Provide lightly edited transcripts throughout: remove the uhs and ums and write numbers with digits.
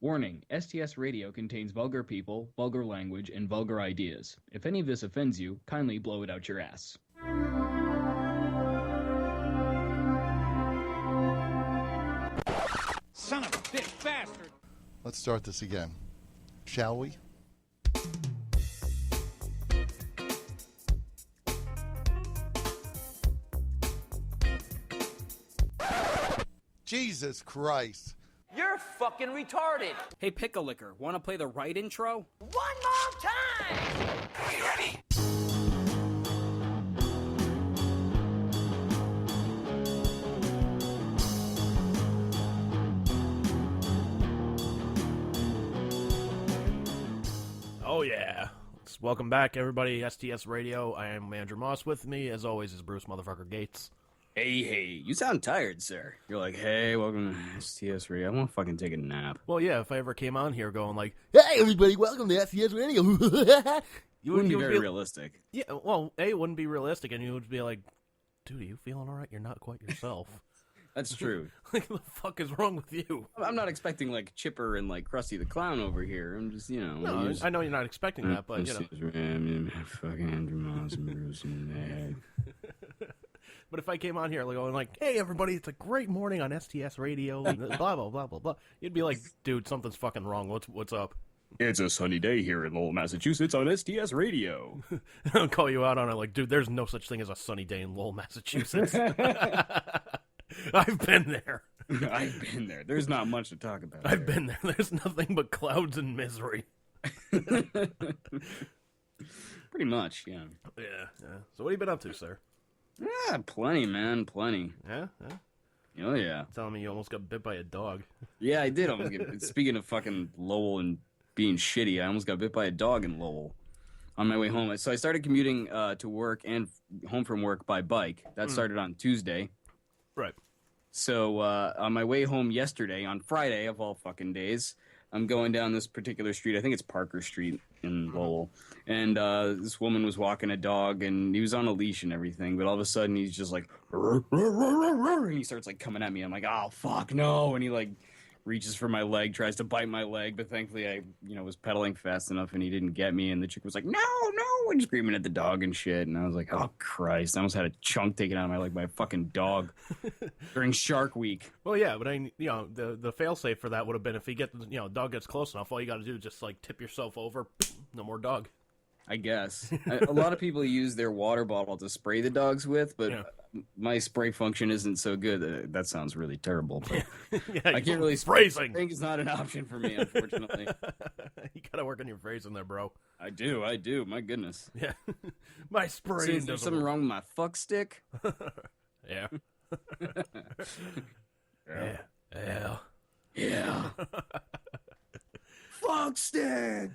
Warning, STS Radio contains vulgar people, vulgar language, and vulgar ideas. If any of this offends you, kindly blow it out your ass. Son of a bitch bastard! Let's start this again, shall we? Jesus Christ. You're fucking retarded. Hey, Pickle Licker, want to play the right intro? One more time! Are you ready? Oh, yeah. Welcome back, everybody. STS Radio. I am Andrew Moss. With me, as always, is Bruce Motherfucker Gates. Hey, you sound tired, sir. You're like, hey, welcome to STS Radio. I want to fucking take a nap. Well, yeah, if I ever came on here going like, hey, everybody, welcome to STS Radio. You wouldn't be very realistic. Yeah, well, A, it wouldn't be realistic, and you would be like, dude, are you feeling all right? You're not quite yourself. That's true. Like, what the fuck is wrong with you? I'm not expecting, like, Chipper and, like, Krusty the Clown over here. I'm just, you know. No, I know you're not expecting that, but, you know. Fucking Andrew Moss and Bruce and But if I came on here going like, hey, everybody, it's a great morning on STS Radio, and blah, blah, blah, blah, blah, you'd be like, dude, something's fucking wrong. What's up? It's a sunny day here in Lowell, Massachusetts on STS Radio. I'll call you out on it like, dude, there's no such thing as a sunny day in Lowell, Massachusetts. I've been there. I've been there. There's not much to talk about. I've been there. There's nothing but clouds and misery. Pretty much, yeah. Yeah. So what have you been up to, sir? Yeah, plenty, man, plenty. Yeah? Oh, yeah. Telling me you almost got bit by a dog. Yeah, I did almost get... Speaking of fucking Lowell and being shitty, I almost got bit by a dog in Lowell on my way home. So I started commuting to work and home from work by bike. That started on Tuesday. Right. So on my way home yesterday, on Friday of all fucking days, I'm going down this particular street. I think it's Parker Street in Lowell. And this woman was walking a dog, and he was on a leash and everything. But all of a sudden, he's just like, and he starts like coming at me. I'm like, oh, fuck, no. And he like reaches for my leg, tries to bite my leg. But thankfully, I was pedaling fast enough, and he didn't get me. And the chick was like, no, and screaming at the dog and shit. And I was like, oh, Christ. I almost had a chunk taken out of my leg by a fucking dog during Shark Week. Well, yeah, but the fail-safe for that would have been if dog gets close enough, all you got to do is just like tip yourself over, no more dog. I guess. A lot of people use their water bottle to spray the dogs with, but my spray function isn't so good. That sounds really terrible. But I can't really phrasing. I think it's not an option for me, unfortunately. You gotta work on your phrasing there, bro. I do. My goodness. Yeah. My spray. So is there something wrong with my fuck stick? Yeah. Yeah. Fuck stick!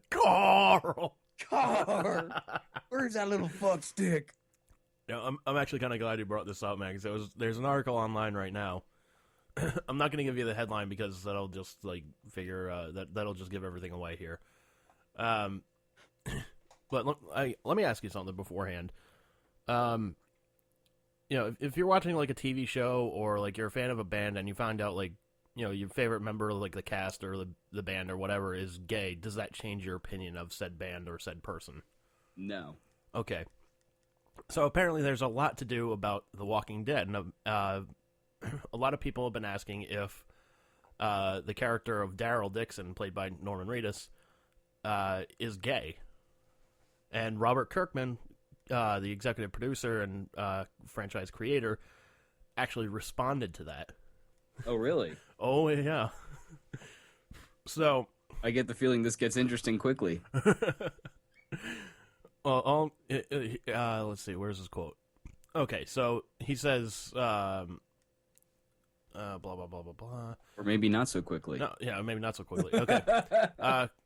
Carl! Where's that little fuck stick? Yeah, I'm actually kind of glad you brought this up, man, because there's an article online right now. I'm not going to give you the headline because that'll just, like, that'll just give everything away here. But let me ask you something beforehand. If you're watching, like, a TV show or, like, you're a fan of a band and you find out, like, your favorite member, like the cast or the band or whatever, is gay, does that change your opinion of said band or said person? No. Okay. So apparently there's a lot to do about The Walking Dead, and a lot of people have been asking if the character of Daryl Dixon, played by Norman Reedus, is gay. And Robert Kirkman, the executive producer and franchise creator, actually responded to that. Oh, really? Oh, yeah. So I get the feeling this gets interesting quickly. Well, let's see. Where's his quote? Okay, so he says, blah, blah, blah, blah, blah. Or maybe not so quickly. No, yeah, maybe not so quickly. Okay.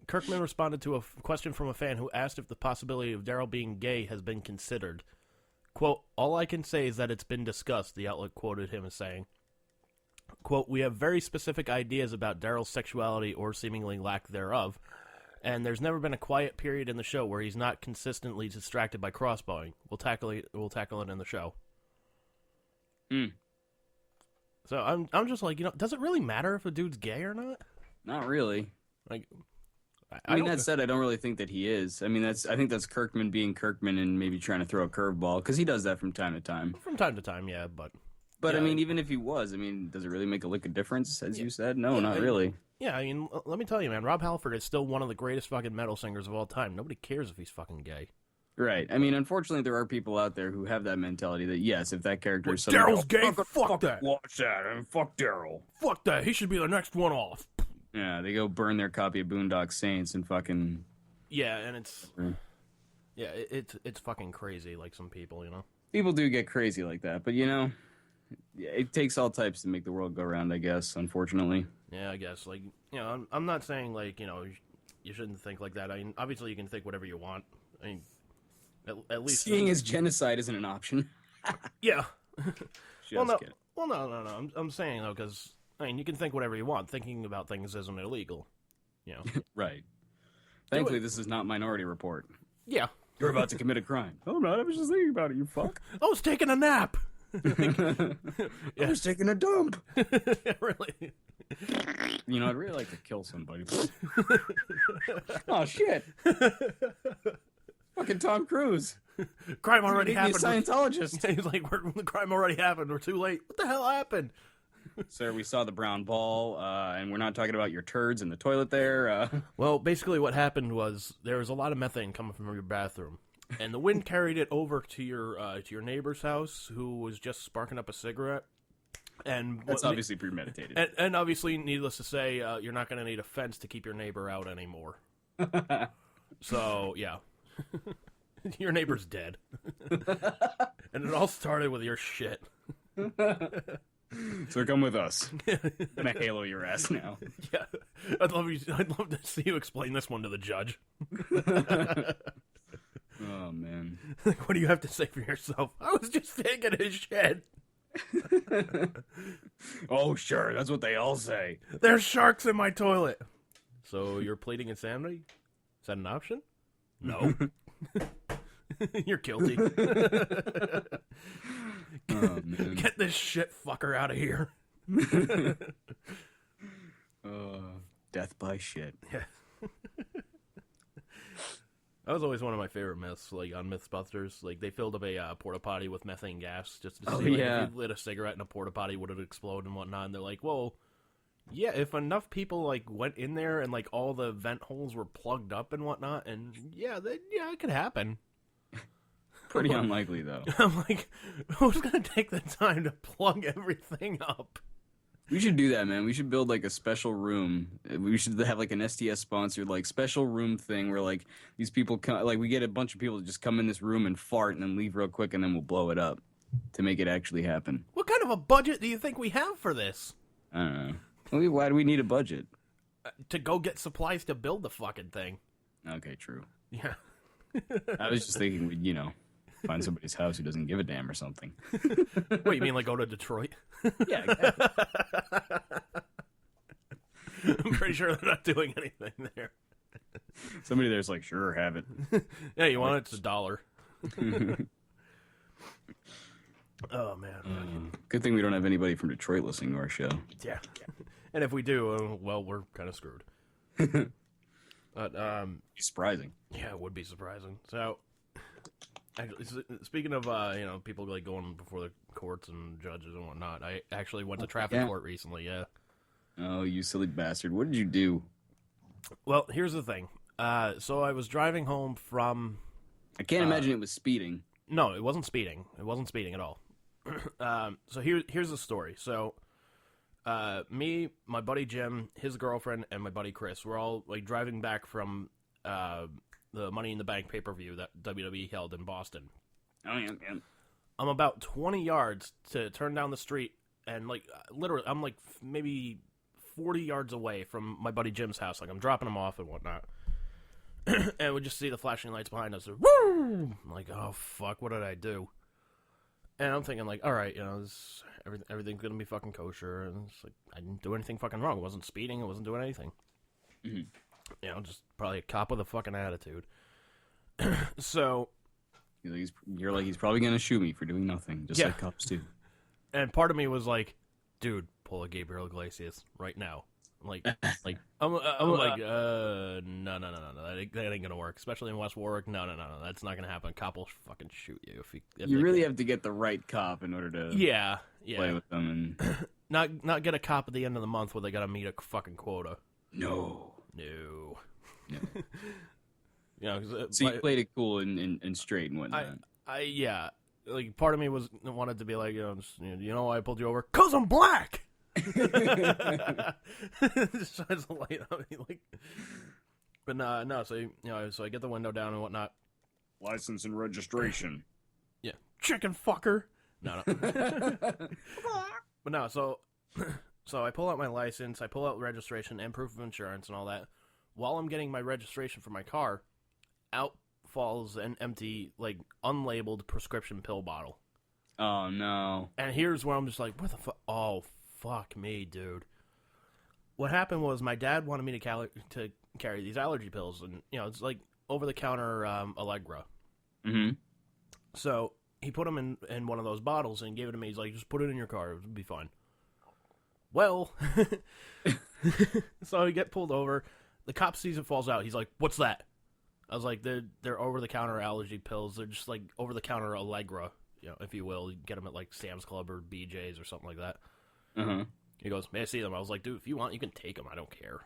Kirkman responded to a question from a fan who asked if the possibility of Daryl being gay has been considered. Quote, all I can say is that it's been discussed, the outlet quoted him as saying. Quote, we have very specific ideas about Daryl's sexuality or seemingly lack thereof, and there's never been a quiet period in the show where he's not consistently distracted by crossbowing. We'll tackle it in the show. So I'm just like, does it really matter if a dude's gay or not? Not really. Like, I mean, that said, I don't really think that he is. I mean, I think that's Kirkman being Kirkman and maybe trying to throw a curveball, because he does that from time to time. From time to time, yeah, but... But, yeah, I mean, even if he was, I mean, does it really make a lick of difference, as you said? No, not really. Yeah, I mean, let me tell you, man, Rob Halford is still one of the greatest fucking metal singers of all time. Nobody cares if he's fucking gay. Right. I mean, unfortunately, there are people out there who have that mentality that, yes, if that character is Daryl's gay, fuck that. Watch that, and fuck Daryl. Fuck that, he should be the next one off. Yeah, they go burn their copy of Boondock Saints and fucking... Yeah, and it's... Yeah, it's fucking crazy, like some people, People do get crazy like that, but, it takes all types to make the world go round, I guess, unfortunately. Yeah, I guess. Like, I'm not saying, like, you shouldn't think like that. I mean, obviously you can think whatever you want. I mean, at least... Seeing as genocide isn't an option. Yeah. Well, no. I'm saying, though, because, I mean, you can think whatever you want. Thinking about things isn't illegal. Right. Thankfully, this is not Minority Report. Yeah. You're about to commit a crime. Oh, no, I was just thinking about it, you fuck. I was taking a nap. I was taking a dump. Really? I'd really like to kill somebody. Oh, shit. Fucking Tom Cruise. Crime already happened. He's a Scientologist. He's like, the crime already happened. We're too late. What the hell happened? Sir, we saw the brown ball, and we're not talking about your turds in the toilet there. Well, basically what happened was there was a lot of methane coming from your bathroom, and the wind carried it over to your neighbor's house, who was just sparking up a cigarette. And that's obviously premeditated. And obviously, needless to say, you're not going to need a fence to keep your neighbor out anymore. So, yeah. Your neighbor's dead. And it all started with your shit. So come with us. I'm gonna halo your ass now. Yeah, I'd love to see you explain this one to the judge. Oh man, like, what do you have to say for yourself? I was just taking his shit. Oh sure, that's what they all say. There's sharks in my toilet. So you're pleading insanity? Is that an option? No. You're guilty. Oh, man. Get this shit fucker out of here. Death by shit. Yeah. That was always one of my favorite myths, like on Mythbusters. Like they filled up a porta potty with methane gas just to see if you lit a cigarette in a porta potty, would it explode and whatnot. And they're like, well, yeah, if enough people like went in there and like all the vent holes were plugged up and whatnot, and it could happen. Pretty unlikely, though. I'm like, who's going to take the time to plug everything up? We should do that, man. We should build, like, a special room. We should have, like, an STS-sponsored, like, special room thing where, like, these people come... Like, we get a bunch of people to just come in this room and fart and then leave real quick, and then we'll blow it up to make it actually happen. What kind of a budget do you think we have for this? I don't know. Why do we need a budget? To go get supplies to build the fucking thing. Okay, true. Yeah. I was just thinking we'd, find somebody's house who doesn't give a damn or something. Wait, you mean like go to Detroit? Yeah, exactly. I'm pretty sure they're not doing anything there. Somebody there's like, sure, have it. Yeah, you want it? It's $1. Oh, man. Good thing we don't have anybody from Detroit listening to our show. Yeah. And if we do, well, we're kind of screwed. But, surprising. Yeah, it would be surprising. So... Actually, speaking of, people like going before the courts and judges and whatnot, I actually went to traffic court recently, yeah. Oh, you silly bastard. What did you do? Well, here's the thing. So I was driving home from... I can't imagine it was speeding. No, it wasn't speeding. It wasn't speeding at all. So here's the story. So, me, my buddy Jim, his girlfriend, and my buddy Chris, we're all like driving back from... the Money in the Bank pay-per-view that WWE held in Boston. Oh, yeah. I'm about 20 yards to turn down the street, and, like, literally, I'm, like, maybe 40 yards away from my buddy Jim's house. Like, I'm dropping him off and whatnot. And we just see the flashing lights behind us. Woo! I'm like, oh, fuck, what did I do? And I'm thinking, like, all right, everything's gonna be fucking kosher. And it's like, I didn't do anything fucking wrong. I wasn't speeding. I wasn't doing anything. Mm-hmm. Just probably a cop with a fucking attitude. So... You're like, he's probably going to shoot me for doing nothing, just like cops do. And part of me was like, dude, pull a Gabriel Iglesias right now. I'm like, no, that ain't gonna work. Especially in West Warwick, no, that's not gonna happen. Cop will fucking shoot you if you really have to get the right cop in order to play with them and not get a cop at the end of the month where they gotta meet a fucking quota. No. So you played it cool and straight and whatnot. Like part of me wanted to be like, you know why I pulled you over? 'Cause I'm black. Just shines a light on me, like. But no. So so I get the window down and whatnot. License and registration. Yeah, chicken fucker. No. But no, so I pull out my license, I pull out registration and proof of insurance and all that. While I'm getting my registration for my car, out falls an empty, like, unlabeled prescription pill bottle. Oh no! And here's where I'm just like, what the fuck? Oh. Fuck me, dude. What happened was my dad wanted me to carry these allergy pills, and it's like over-the-counter Allegra. Mm-hmm. So he put them in one of those bottles and gave it to me. He's like, just put it in your car, it'll be fine. Well, so I get pulled over. The cop sees it, falls out. He's like, what's that? I was like, they're over-the-counter allergy pills. They're just like over-the-counter Allegra, if you will. You get them at like Sam's Club or BJ's or something like that. Uh-huh. He goes, may I see them? I was like, dude, if you want, you can take them. I don't care.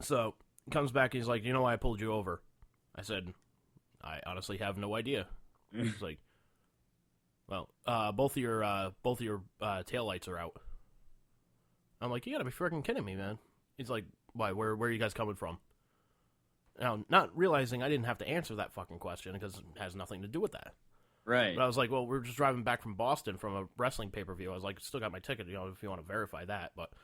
So, he comes back, and he's like, you know why I pulled you over? I said, I honestly have no idea. He's like, well, both of your taillights are out. I'm like, you gotta be freaking kidding me, man. He's like, why, where are you guys coming from? Now, not realizing I didn't have to answer that fucking question, because it has nothing to do with that. Right. But I was like, well, we're just driving back from Boston from a wrestling pay-per-view. I was like, still got my ticket, if you want to verify that. But,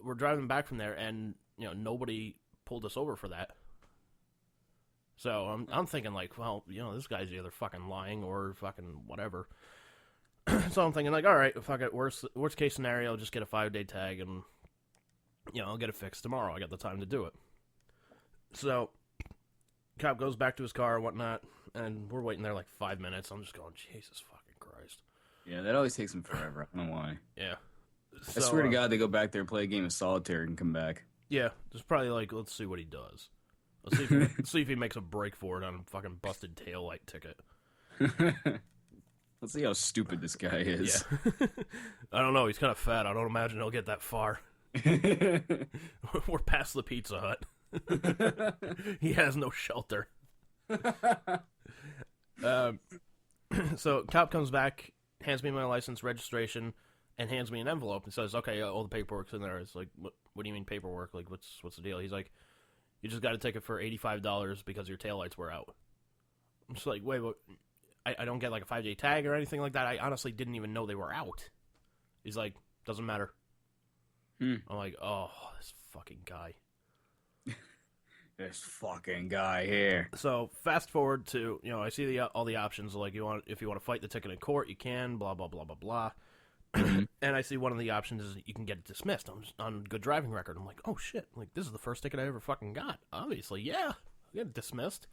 we're driving back from there, and, nobody pulled us over for that. So I'm thinking, like, well, this guy's either fucking lying or fucking whatever. So I'm thinking, like, all right, fuck it, worst case scenario, just get a 5-day tag, and, I'll get it fixed tomorrow. I got the time to do it. So, cop goes back to his car and whatnot, and we're waiting there like 5 minutes. I'm just going, Jesus fucking Christ. Yeah, that always takes them forever. I don't know why. Yeah. I swear to God, they go back there, play a game of solitaire, and come back. Yeah, just probably like, let's see what he does. Let's see if he makes a break for it on a fucking busted taillight ticket. Let's see how stupid this guy is. Yeah. I don't know. He's kind of fat. I don't imagine he'll get that far. We're past the Pizza Hut. He has no shelter. So cop comes back, hands me my license, registration, and hands me an envelope and says, okay, all the paperwork's in there. It's like, what do you mean paperwork? Like, what's the deal? He's like, you just got a ticket for $85 because your taillights were out. I'm just like, wait, what? I don't get like a 5-day tag or anything like that. I honestly didn't even know they were out. He's like, doesn't matter. I'm like, oh, this fucking guy. This fucking guy here. So fast forward to, I see all the options. Like, if you want to fight the ticket in court, you can. Blah blah blah blah blah. And I see one of the options is you can get it dismissed on good driving record. I'm like, oh shit! Like, this is the first ticket I ever fucking got. Obviously, yeah, I get it dismissed.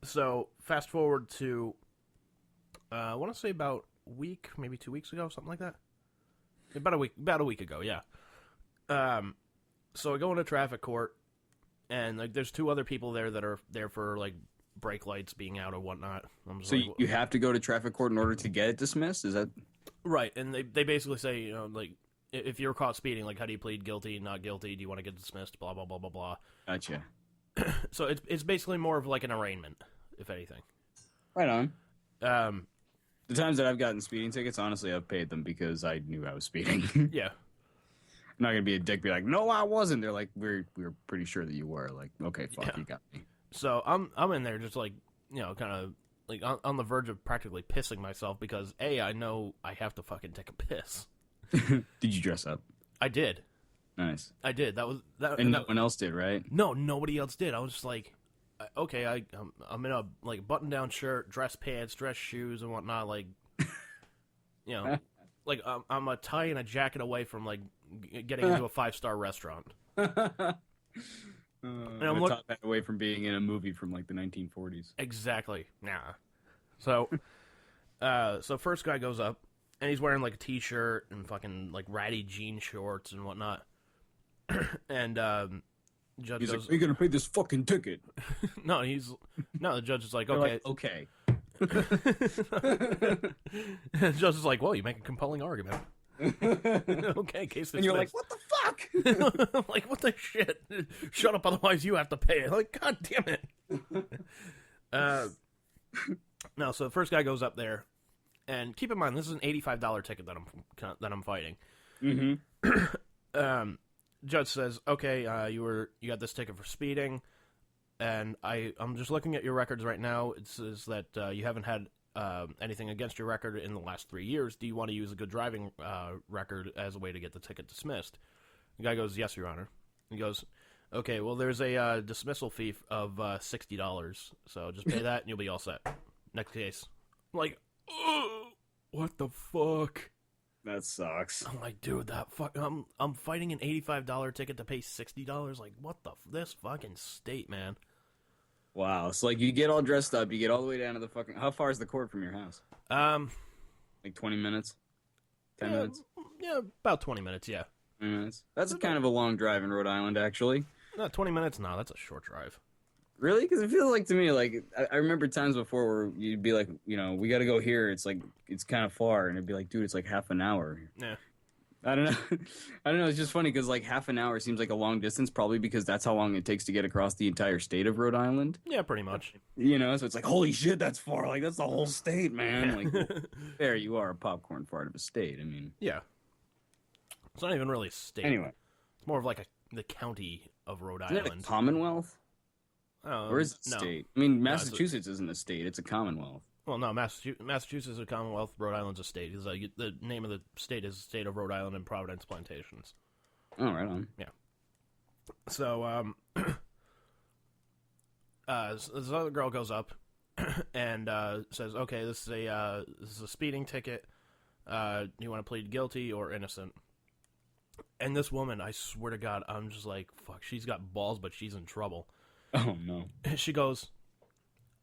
So fast forward to, I want to say about a week, maybe 2 weeks ago, something like that. About a week ago, yeah. So I go into traffic court. And like, there's 2 other people there that are there for like brake lights being out or whatnot. So like, you have to go to traffic court in order to get it dismissed? Is that right? And they basically say, like, if you're caught speeding, like, how do you plead guilty, not guilty? Do you want to get dismissed? Blah blah blah blah blah. Gotcha. So it's basically more of like an arraignment, if anything. Right on. The times that I've gotten speeding tickets, honestly, I've paid them because I knew I was speeding. Yeah. I'm not gonna be a dick. Be like, no, I wasn't. They're like, we were pretty sure that you were. Like, okay, fuck, yeah. You got me. So I'm in there just like, kind of like on the verge of practically pissing myself because I know I have to fucking take a piss. Did you dress up? I did. Nice. I did. That. And no one else did, right? No, nobody else did. I was just like, okay, I'm in a like button-down shirt, dress pants, dress shoes, and whatnot. Like, like I'm a tie and a jacket away from like getting into a 5-star restaurant. And I'm a top hat away from being in a movie from like the 1940s. Exactly. Nah. So So first guy goes up, and he's wearing like a t-shirt and fucking like ratty jean shorts and whatnot. And judge He's goes, like, "Are you gonna pay this fucking ticket?" No, the judge is like, They're okay. like, okay. The judge is like, well, you make a compelling argument. Okay, case dismissed. And you're like, what the fuck? Like, what the shit? Shut up, otherwise you have to pay it. Like, god damn it. No, so the first guy goes up there, and keep in mind, this is an $85 ticket that I'm fighting. Mm-hmm. Judge says, okay, you got this ticket for speeding, and I'm just looking at your records right now. It says that you haven't had anything against your record in the last 3 years. Do you want to use a good driving record as a way to get the ticket dismissed? The guy goes, yes, Your Honor. He goes, okay, well, there's a dismissal fee of $60, so just pay that and you'll be all set. Next case. I'm like, ugh, what the fuck? That sucks. I'm like, dude, I'm fighting an $85 ticket to pay $60. Like, what this fucking state, man? Wow. So, like, you get all dressed up, you get all the way down to the fucking... How far is the court from your house? Like 20 minutes? 10 minutes? Yeah, about 20 minutes, yeah. 20 minutes? That's kind of a long drive in Rhode Island, actually. No, 20 minutes? No, that's a short drive. Really? Because it feels like to me, like, I remember times before where you'd be like, you know, we got to go here. It's like, it's kind of far. And it'd be like, dude, it's like half an hour. Yeah. I don't know. I don't know. It's just funny because like half an hour seems like a long distance, probably because that's how long it takes to get across the entire state of Rhode Island. Yeah, pretty much. You know, so it's like, holy shit, that's far. Like, that's the whole state, man. Like, well, there you are, a popcorn fart of a state. I mean, yeah. It's not even really a state. Anyway. It's more of like the county of Rhode Isn't Island. it a Commonwealth? Or is it no. state? I mean, Massachusetts isn't a state. It's a Commonwealth. Well, no, Massachusetts is a Commonwealth. Rhode Island's a state. The name of the state is the State of Rhode Island and Providence Plantations. Oh, right on. Yeah. So, this other girl goes up and says, "Okay, this is a speeding ticket. You want to plead guilty or innocent?" And this woman, I swear to God, I'm just like, fuck. She's got balls, but she's in trouble. Oh no. And she goes,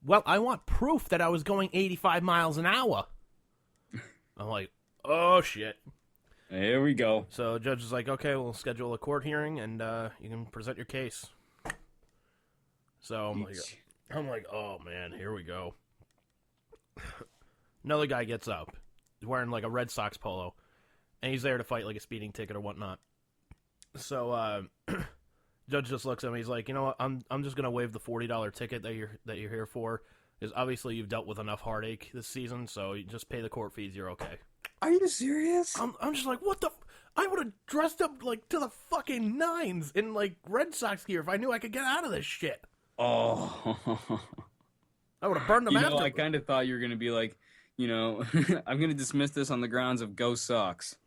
well, I want proof that I was going 85 miles an hour. I'm like, oh, shit. Here we go. So the judge is like, okay, we'll schedule a court hearing, and you can present your case. So I'm like, oh, man, here we go. Another guy gets up. He's wearing, like, a Red Sox polo, and he's there to fight, like, a speeding ticket or whatnot. So, judge just looks at me. He's like, you know what? I'm just gonna waive the $40 ticket that you're here for, because obviously you've dealt with enough heartache this season. So you just pay the court fees. You're okay. Are you serious? I'm just like, what the? I would have dressed up like to the fucking nines in like Red Sox gear if I knew I could get out of this shit. Oh. I would have burned them after. I kind of thought you were gonna be like, you know, I'm gonna dismiss this on the grounds of Go Sox.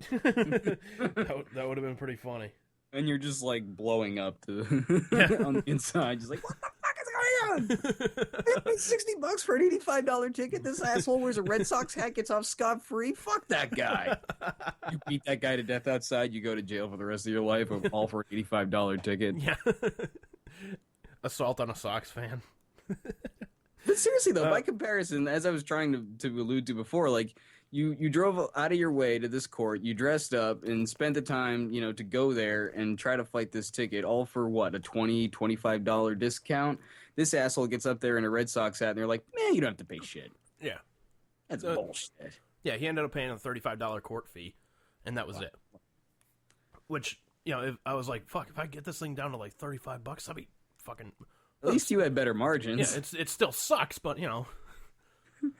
That would have been pretty funny. And you're just like blowing up on the inside, just like, what the fuck is going on? I paid $60 for an $85 ticket. This asshole wears a Red Sox hat, gets off scot-free. Fuck that guy. You beat that guy to death outside, you go to jail for the rest of your life, all for an $85 ticket. Yeah. Assault on a Sox fan. But seriously though, by comparison, as I was trying to allude to before, like, You drove out of your way to this court, you dressed up, and spent the time, you know, to go there and try to fight this ticket, all for what, a $20, $25 discount? This asshole gets up there in a Red Sox hat, and they're like, man, you don't have to pay shit. Yeah. That's bullshit. Yeah, he ended up paying a $35 court fee, and that was it. Which, you know, I was like, fuck, if I get this thing down to like $35, I'll be fucking... At least you had better margins. Yeah, it still sucks, but, you know...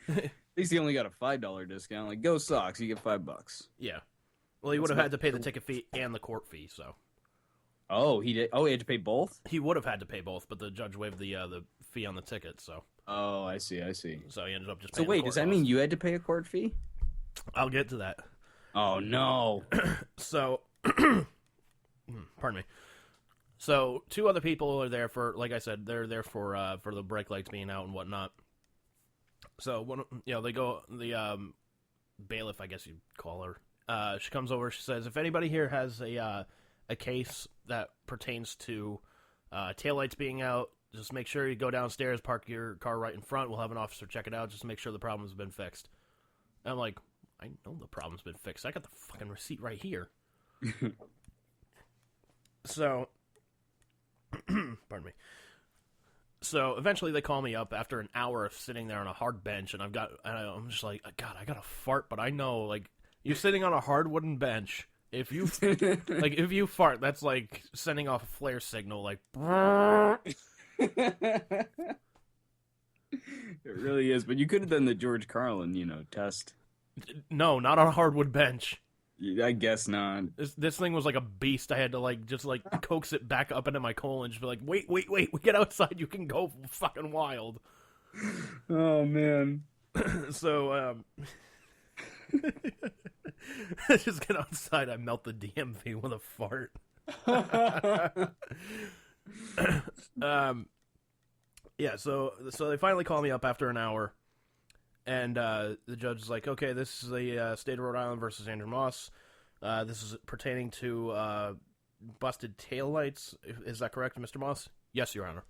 At least he only got a $5 discount. Like, Go Sox, you get $5. Yeah. Well, he would have had to pay the ticket fee and the court fee, so. Oh, he did. Oh, he had to pay both? He would have had to pay both, but the judge waived the fee on the ticket, so. Oh, I see. So he ended up just paying So wait, does that mean you had to pay a court fee? I'll get to that. Oh, no. So, pardon me. So, two other people are there for, like I said, they're there for the brake lights being out and whatnot. So, they go, the bailiff, I guess you'd call her, she comes over, she says, if anybody here has a case that pertains to taillights being out, just make sure you go downstairs, park your car right in front, we'll have an officer check it out, just to make sure the problem has been fixed. And I'm like, I know the problem's been fixed. I got the fucking receipt right here. So, pardon me. So eventually they call me up after an hour of sitting there on a hard bench, and I'm just like, God, I got to fart, but I know, like, you're sitting on a hard wooden bench. If you if you fart, that's like sending off a flare signal, like. It really is, but you could have done the George Carlin, test. No, not on a hardwood bench. I guess not. This thing was like a beast. I had to just coax it back up into my colon and just be like, wait, we get outside, you can go fucking wild. Oh man. So I just get outside, I melt the DMV with a fart. Yeah, so they finally call me up after an hour, and the judge is like, okay, this is the state of Rhode Island versus Andrew Moss. This is pertaining to busted taillights. Is that correct, Mr. Moss? Yes, Your Honor.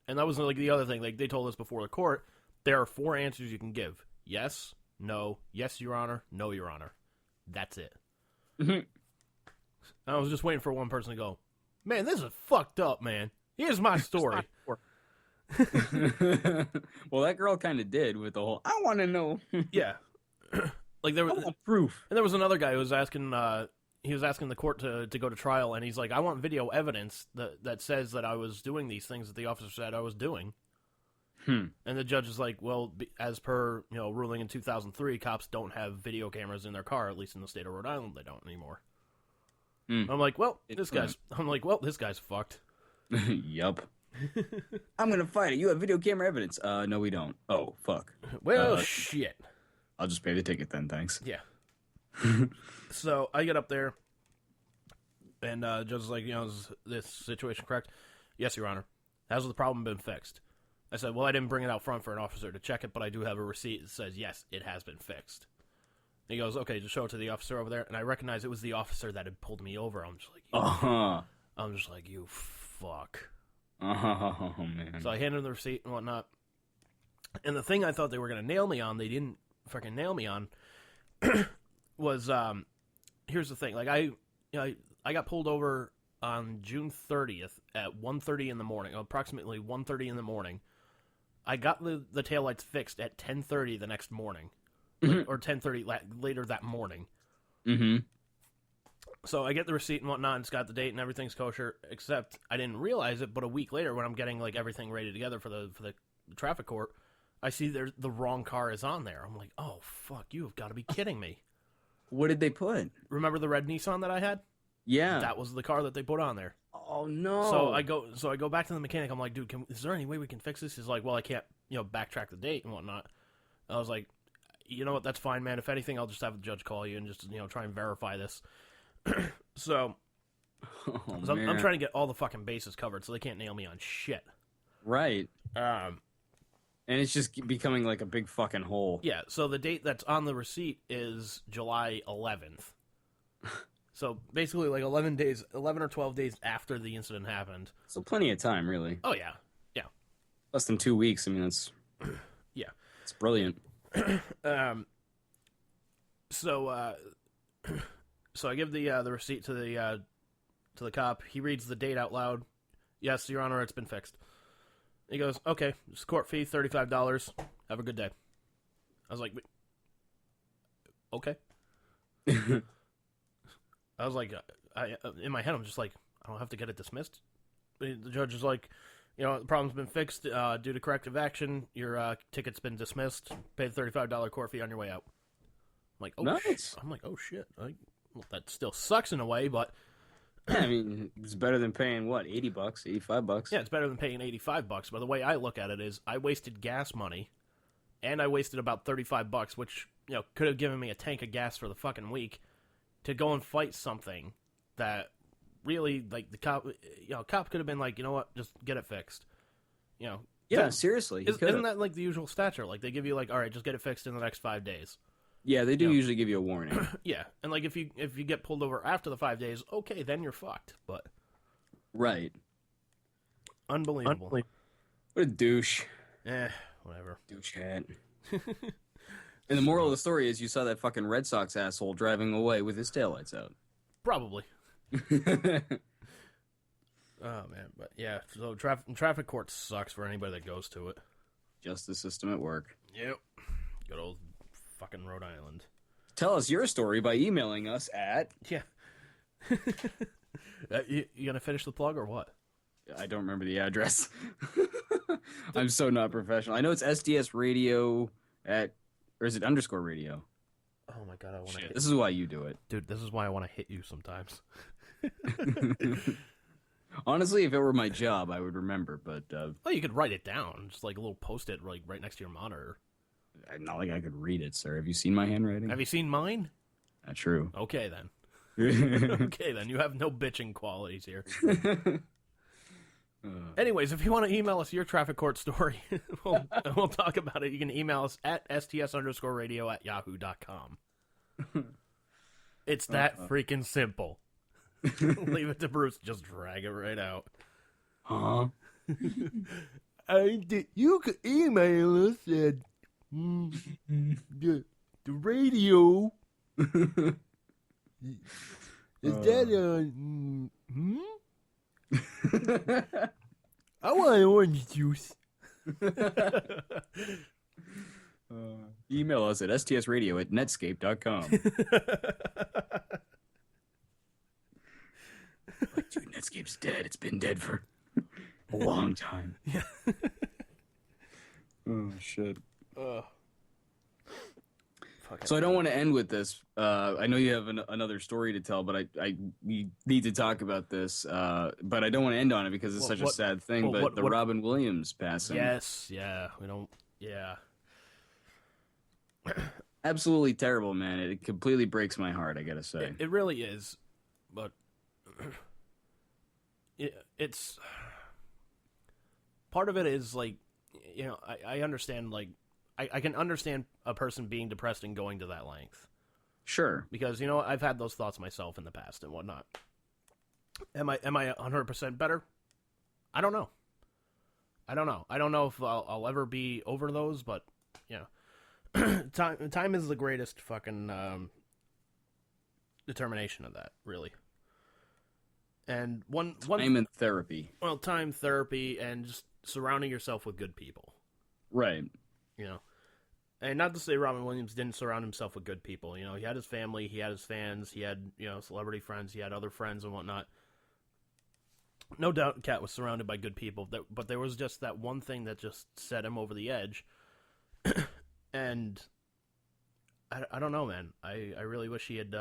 And that was like the other thing. Like, they told us before the court, there are 4 answers you can give. Yes, no, yes, Your Honor, no, Your Honor. That's it. I was just waiting for one person to go, man, this is fucked up, man. Here's my story. Well, that girl kind of did with the whole, I want to know. Yeah. Like, there was proof. And there was another guy who was asking, the court to go to trial, and he's like, I want video evidence that says that I was doing these things that the officer said I was doing. And the judge is like, well, as per, ruling in 2003, cops don't have video cameras in their car, at least in the state of Rhode Island, they don't anymore. I'm like, well, this guy's fucked. Yup. I'm gonna fight it. You have video camera evidence. No, we don't. Oh, fuck. Well, shit. I'll just pay the ticket then, thanks. Yeah. So I get up there, and the judge is like, is this situation correct? Yes, Your Honor. Has the problem been fixed? I said, well, I didn't bring it out front for an officer to check it, but I do have a receipt that says, yes, it has been fixed. And he goes, okay, just show it to the officer over there. And I recognize it was the officer that had pulled me over. I'm just like, you fuck. Oh, man. So I handed him the receipt and whatnot. And the thing I thought they were going to nail me on, they didn't fucking nail me on, was, here's the thing. Like, I got pulled over on June 30th at 1:30 in the morning, approximately 1:30 in the morning. I got the taillights fixed at 10:30 the next morning, or 10:30 later that morning. Mm-hmm. So I get the receipt and whatnot, and it's got the date and everything's kosher, except I didn't realize it, but a week later when I'm getting like everything ready together for the traffic court, I see the wrong car is on there. I'm like, oh, fuck, you have got to be kidding me. What did they put? Remember the red Nissan that I had? Yeah. That was the car that they put on there. Oh, no. So I go back to the mechanic. I'm like, dude, is there any way we can fix this? He's like, well, I can't, backtrack the date and whatnot. I was like, you know what, that's fine, man. If anything, I'll just have the judge call you and just, try and verify this. So, I'm trying to get all the fucking bases covered so they can't nail me on shit. Right. And it's just becoming like a big fucking hole. Yeah, so the date that's on the receipt is July 11th. So basically like 11 or 12 days after the incident happened. So plenty of time, really. Oh, yeah. Yeah. Less than 2 weeks. I mean, that's... Yeah. It's brilliant. So I give the receipt to the cop. He reads the date out loud. Yes, Your Honor, it's been fixed. He goes, okay, it's court fee, $35. Have a good day. I was like, okay. I was like, in my head, I'm just like, I don't have to get it dismissed. The judge is like, the problem's been fixed due to corrective action. Your ticket's been dismissed. Pay the $35 court fee on your way out. I'm like, oh, nice. I'm like, oh shit. Well, that still sucks in a way, but yeah, I mean, it's better than paying what, $80, $85. Yeah, it's better than paying $85. But the way I look at it is, I wasted gas money, and I wasted about $35, which could have given me a tank of gas for the fucking week, to go and fight something that really, like, the cop, cop could have been like, you know what, just get it fixed. Yeah, seriously. Isn't that like the usual stature? Like, they give you like, all right, just get it fixed in the next 5 days. Yeah, they do usually give you a warning. Yeah, and like if you get pulled over after the 5 days, okay, then you're fucked. But right, unbelievable. What a douche. Whatever. Douche hat. And the moral of the story is you saw that fucking Red Sox asshole driving away with his taillights out. Probably. Oh, man. But, yeah, so traffic court sucks for anybody that goes to it. Justice system at work. Yep. Good old fucking Rhode Island. Tell us your story by emailing us at... Yeah. You gonna finish the plug or what? I don't remember the address. I'm so not professional. I know it's STS Radio at... Or is it _ radio? Oh, my God. I want to hit This is why you do it. Dude, this is why I want to hit you sometimes. Honestly, if it were my job, I would remember, but... Well, you could write it down. Just like a little post-it like, right next to your monitor. Not like I could read it, sir. Have you seen my handwriting? Have you seen mine? Not true. Okay, then. Okay, then. You have no bitching qualities here. Anyways, if you want to email us your traffic court story, we'll talk about it. You can email us at sts_radio@yahoo.com. It's that freaking simple. Leave it to Bruce. Just drag it right out. Huh? You could email us at the radio. Is that I want orange juice. Email us at stsradio@netscape.com. Like, dude, Netscape's dead. It's been dead for a long time. Yeah. Oh, shit. Fuck So I don't want to end with this. I know you have another story to tell, but we need to talk about this. But I don't want to end on it because it's such a sad thing. But Robin Williams passing. Yes, yeah. We don't. Yeah. Absolutely terrible, man. It completely breaks my heart, I gotta say. It really is. But it's part of it is like, you know, I understand, like, I can understand a person being depressed and going to that length. Sure. Because, you know, I've had those thoughts myself in the past and whatnot. Am I 100% better? I don't know. I don't know if I'll ever be over those, but, you know, time is the greatest fucking determination of that, really. And one time and therapy. Well, time, therapy, and just surrounding yourself with good people. Right. You know, and not to say Robin Williams didn't surround himself with good people. You know, he had his family, he had his fans, he had, you know, celebrity friends, he had other friends and whatnot. No doubt Cat was surrounded by good people, but there was just that one thing that just set him over the edge. And I don't know, man. I really wish he had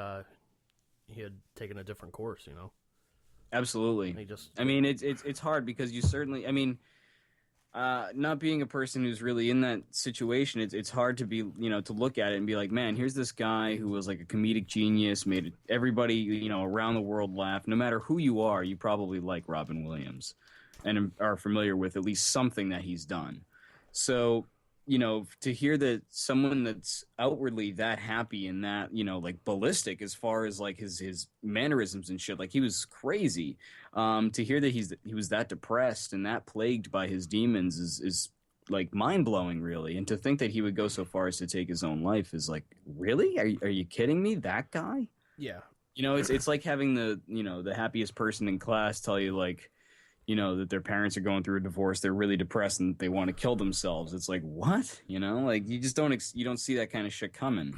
taken a different course, you know. Absolutely. I mean, it's hard because you certainly, I mean, not being a person who's really in that situation, it's hard to be, you know, to look at it and be like, man, here's this guy who was like a comedic genius, made everybody, you know, around the world laugh. No matter who you are, you probably like Robin Williams and are familiar with at least something that he's done. So, you know, to hear that someone that's outwardly that happy and that, you know, like ballistic as far as like his mannerisms and shit, like he was crazy. To hear that he was that depressed and that plagued by his demons is like mind blowing, really. And to think that he would go so far as to take his own life is like, really? Are you kidding me? That guy? Yeah. You know, it's like having the happiest person in class tell you, like, you know, that their parents are going through a divorce, they're really depressed and they want to kill themselves. It's like, what? You know, like you just don't see that kind of shit coming.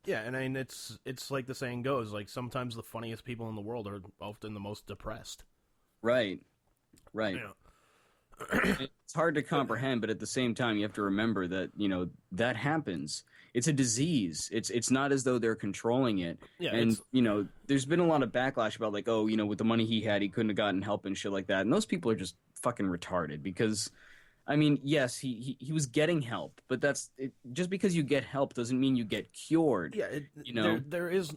Yeah, and I mean, it's like the saying goes, like sometimes the funniest people in the world are often the most depressed. Right. Yeah. It's hard to comprehend, but at the same time, you have to remember that, you know, that happens. It's a disease. It's not as though they're controlling it. Yeah, and, you know, there's been a lot of backlash about, like, oh, you know, with the money he had, he couldn't have gotten help and shit like that. And those people are just fucking retarded because, I mean, yes, he was getting help, but just because you get help doesn't mean you get cured. Yeah, you know? there is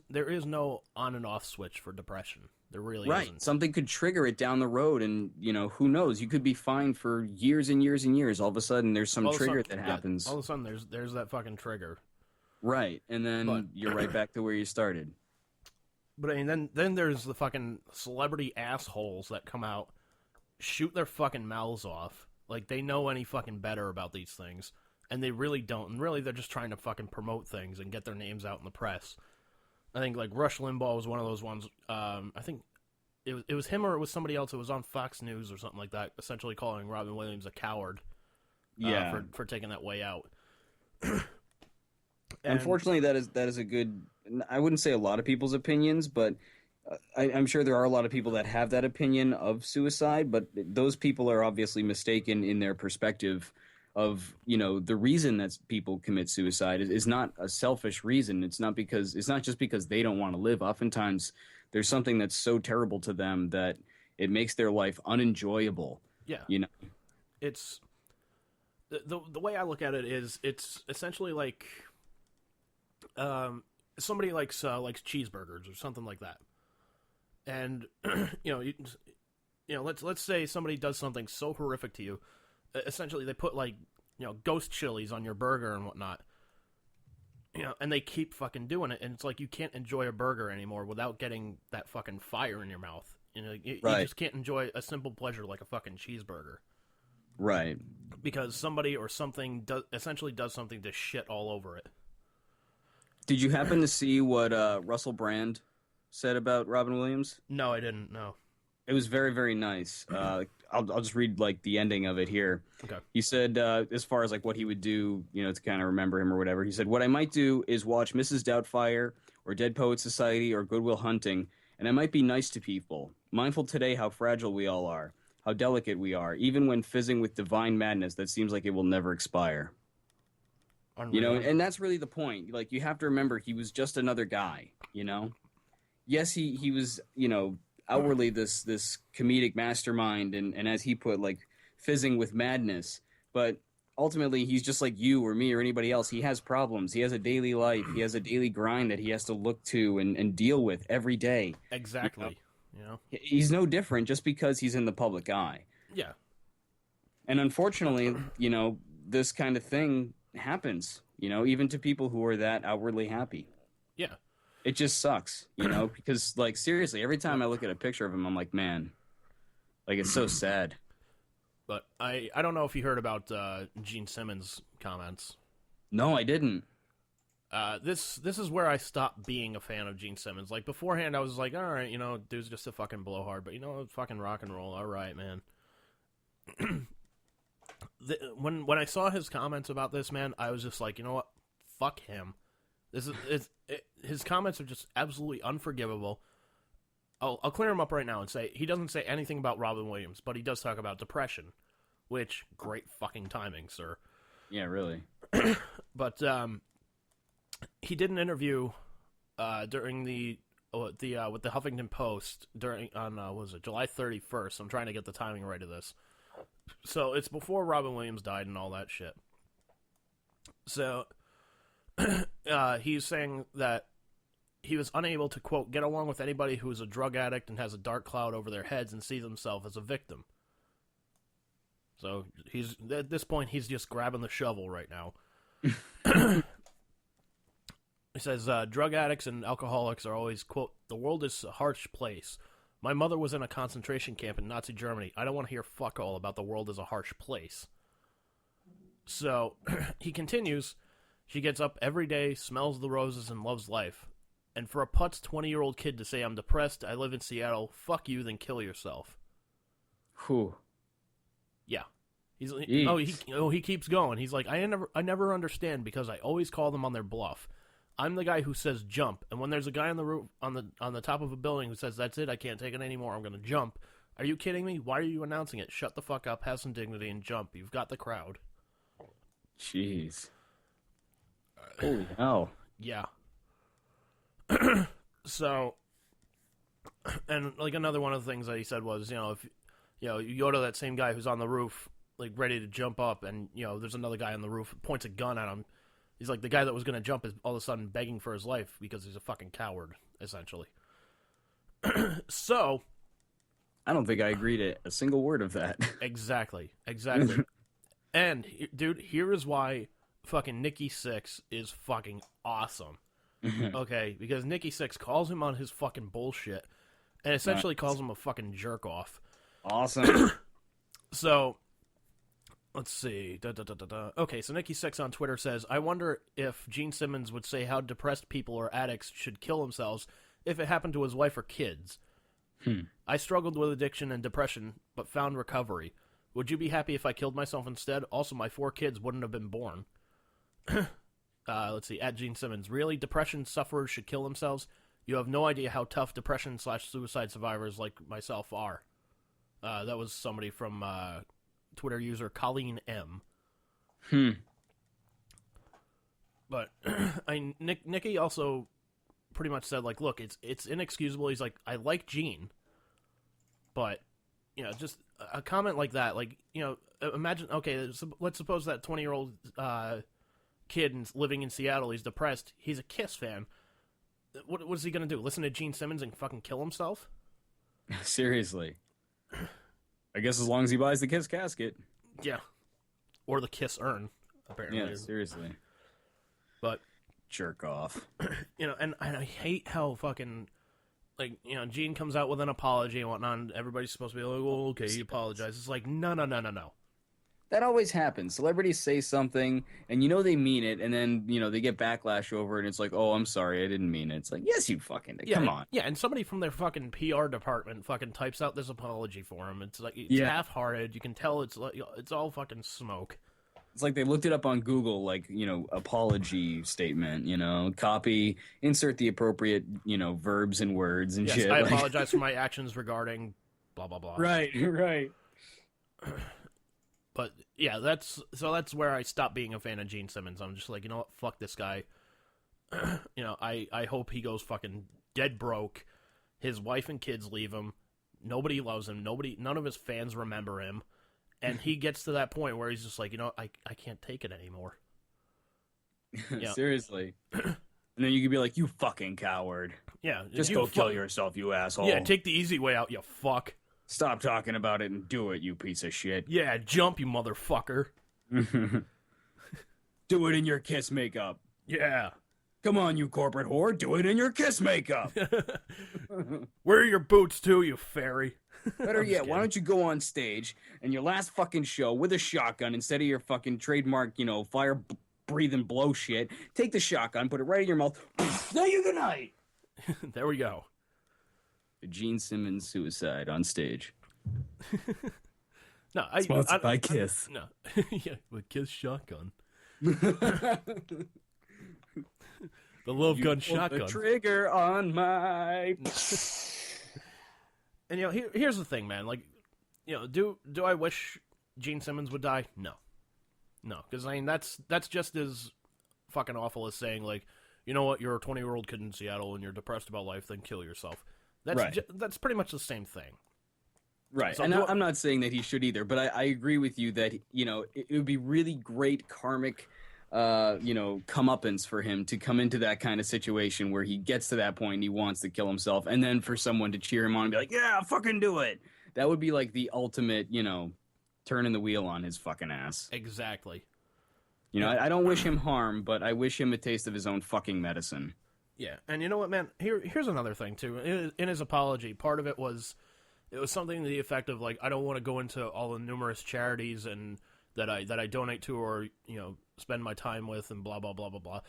no on and off switch for depression. There really isn't. Something could trigger it down the road, and, you know, who knows? You could be fine for years and years and years. All of a sudden, there's some trigger that happens. All of a sudden, there's that fucking trigger. Right, and then you're right back to where you started. But I mean, then there's the fucking celebrity assholes that come out, shoot their fucking mouths off, like they know any fucking better about these things, And they really don't. And really, they're just trying to fucking promote things and get their names out in the press. I think, like, Rush Limbaugh was one of those ones. I think it was him or it was somebody else. It was on Fox News or something like that, essentially calling Robin Williams a coward for taking that way out. Unfortunately, that is a good... I wouldn't say a lot of people's opinions, but I'm sure there are a lot of people that have that opinion of suicide, but those people are obviously mistaken in their perspective of, the reason that people commit suicide is not a selfish reason. It's not just because they don't want to live. Oftentimes there's something that's so terrible to them that it makes their life unenjoyable. Yeah. It's the way I look at it is it's essentially like somebody likes cheeseburgers or something like that. And let's say somebody does something so horrific to you. Essentially, they put, ghost chilies on your burger and whatnot. And they keep fucking doing it. And it's like you can't enjoy a burger anymore without getting that fucking fire in your mouth. You just can't enjoy a simple pleasure like a fucking cheeseburger. Right. Because somebody or something essentially does something to shit all over it. Did you happen to see what Russell Brand said about Robin Williams? No, I didn't, no. It was very, very nice. I'll just read the ending of it here. Okay. He said, as far as what he would do, to kind of remember him or whatever. He said, "What I might do is watch Mrs. Doubtfire or Dead Poets Society or Good Will Hunting, and I might be nice to people, mindful today how fragile we all are, how delicate we are, even when fizzing with divine madness that seems like it will never expire." Unreal. And that's really the point. You have to remember he was just another guy. Yes, he was outwardly this comedic mastermind and as he put, fizzing with madness, but ultimately he's just like you or me or anybody else. He has problems. He has a daily life. He has a daily grind that he has to look to and deal with every day. Exactly. He's no different just because he's in the public eye. Yeah. And unfortunately, this kind of thing happens, even to people who are that outwardly happy. Yeah. It just sucks, because, seriously, every time I look at a picture of him, I'm like, man, it's so sad. But I don't know if you heard about Gene Simmons' comments. No, I didn't. This is where I stopped being a fan of Gene Simmons. Beforehand, I was like, all right, dude's just a fucking blowhard, but fucking rock and roll, all right, man. When I saw his comments about this, man, I was just like, you know what? Fuck him. His comments are just absolutely unforgivable. I'll clear him up right now and say he doesn't say anything about Robin Williams, but he does talk about depression, which great fucking timing, sir. Yeah, really. But he did an interview during with the Huffington Post on July 31st. I'm trying to get the timing right of this. So it's before Robin Williams died and all that shit. So he's saying that he was unable to, quote, get along with anybody who is a drug addict and has a dark cloud over their heads and see themselves as a victim. So he's at this point, he's just grabbing the shovel right now. He says, drug addicts and alcoholics are always, quote, the world is a harsh place. My mother was in a concentration camp in Nazi Germany. I don't want to hear fuck all about the world as a harsh place. So he continues, she gets up every day, smells the roses, and loves life. And for a putz 20-year-old kid to say, I'm depressed, I live in Seattle, fuck you, then kill yourself. Whew. Yeah. He keeps going. He's like, I never understand because I always call them on their bluff. I'm the guy who says jump, and when there's a guy on the roof on the top of a building who says that's it, I can't take it anymore, I'm going to jump. Are you kidding me? Why are you announcing it? Shut the fuck up, have some dignity, and jump. You've got the crowd. Jeez. Holy hell. Yeah. So, and another one of the things that he said was, if you go to that same guy who's on the roof, ready to jump up, and there's another guy on the roof, points a gun at him. He's like, the guy that was going to jump is all of a sudden begging for his life because he's a fucking coward, essentially. So, I don't think I agree to a single word of that. Exactly. And, dude, here is why fucking Nikki Sixx is fucking awesome. Okay, because Nikki Sixx calls him on his fucking bullshit and essentially calls him a fucking jerk off. Awesome. So, Let's see. Okay, so Nikki6 on Twitter says, I wonder if Gene Simmons would say how depressed people or addicts should kill themselves if it happened to his wife or kids. I struggled with addiction and depression, but found recovery. Would you be happy if I killed myself instead? Also, my 4 kids wouldn't have been born. Let's see, at Gene Simmons. Really? Depression sufferers should kill themselves? You have no idea how tough depression/suicide survivors like myself are. That was somebody from Twitter user Colleen M. But Nikki also pretty much said, like, look, it's inexcusable. He's like, I like Gene, but, just a comment like that, like, imagine, okay, let's suppose that 20-year-old kid living in Seattle, he's depressed, he's a Kiss fan. What is he going to do? Listen to Gene Simmons and fucking kill himself? Seriously. I guess as long as he buys the Kiss casket. Yeah. Or the Kiss urn, apparently. Yeah, seriously. But jerk off. And I hate how fucking, like, Gene comes out with an apology and whatnot, and everybody's supposed to be like, well, okay, he apologized. It's like, no. That always happens. Celebrities say something, and they mean it, and then, they get backlash over it, and it's like, oh, I'm sorry, I didn't mean it. It's like, yes, you fucking did. Come on. Yeah, and somebody from their fucking PR department fucking types out this apology for him. It's like, it's half-hearted. You can tell it's like, it's all fucking smoke. It's like they looked it up on Google, like, apology statement, copy, insert the appropriate, verbs and words and shit. I apologize for my actions regarding blah, blah, blah. Right. But, yeah, that's where I stopped being a fan of Gene Simmons. I'm just like, you know what, fuck this guy. I hope he goes fucking dead broke. His wife and kids leave him. Nobody loves him. None of his fans remember him. And he gets to that point where he's just like, I can't take it anymore. Seriously. And then you could be like, you fucking coward. Yeah. Just go kill yourself, you asshole. Yeah, take the easy way out, you fuck. Stop talking about it and do it, you piece of shit. Yeah, jump, you motherfucker. Do it in your Kiss makeup. Yeah. Come on, you corporate whore. Do it in your Kiss makeup. Wear your boots, too, you fairy. Better yet, why don't you go on stage and your last fucking show with a shotgun instead of your fucking trademark, fire-breathing blow shit. Take the shotgun, put it right in your mouth. Now you good night. There we go. The Gene Simmons suicide on stage. No, Sponsored by Kiss. No. Yeah, with Kiss shotgun. The love gun shotgun. The trigger on my... And here's the thing, man. Like, do I wish Gene Simmons would die? No, because that's just as fucking awful as saying, like, you know what, you're a 20-year-old kid in Seattle and you're depressed about life, then kill yourself. That's right. That's pretty much the same thing. Right, So and I'm not saying that he should either, but I agree with you that it would be really great karmic, comeuppance for him to come into that kind of situation where he gets to that point and he wants to kill himself, and then for someone to cheer him on and be like, yeah, fucking do it. That would be like the ultimate, turning the wheel on his fucking ass. Exactly. I don't wish him harm, but I wish him a taste of his own fucking medicine. Yeah, and you know what, man? Here's another thing too. In his apology, part of it was something to the effect of, like, I don't want to go into all the numerous charities and that I donate to or spend my time with and blah blah blah blah blah.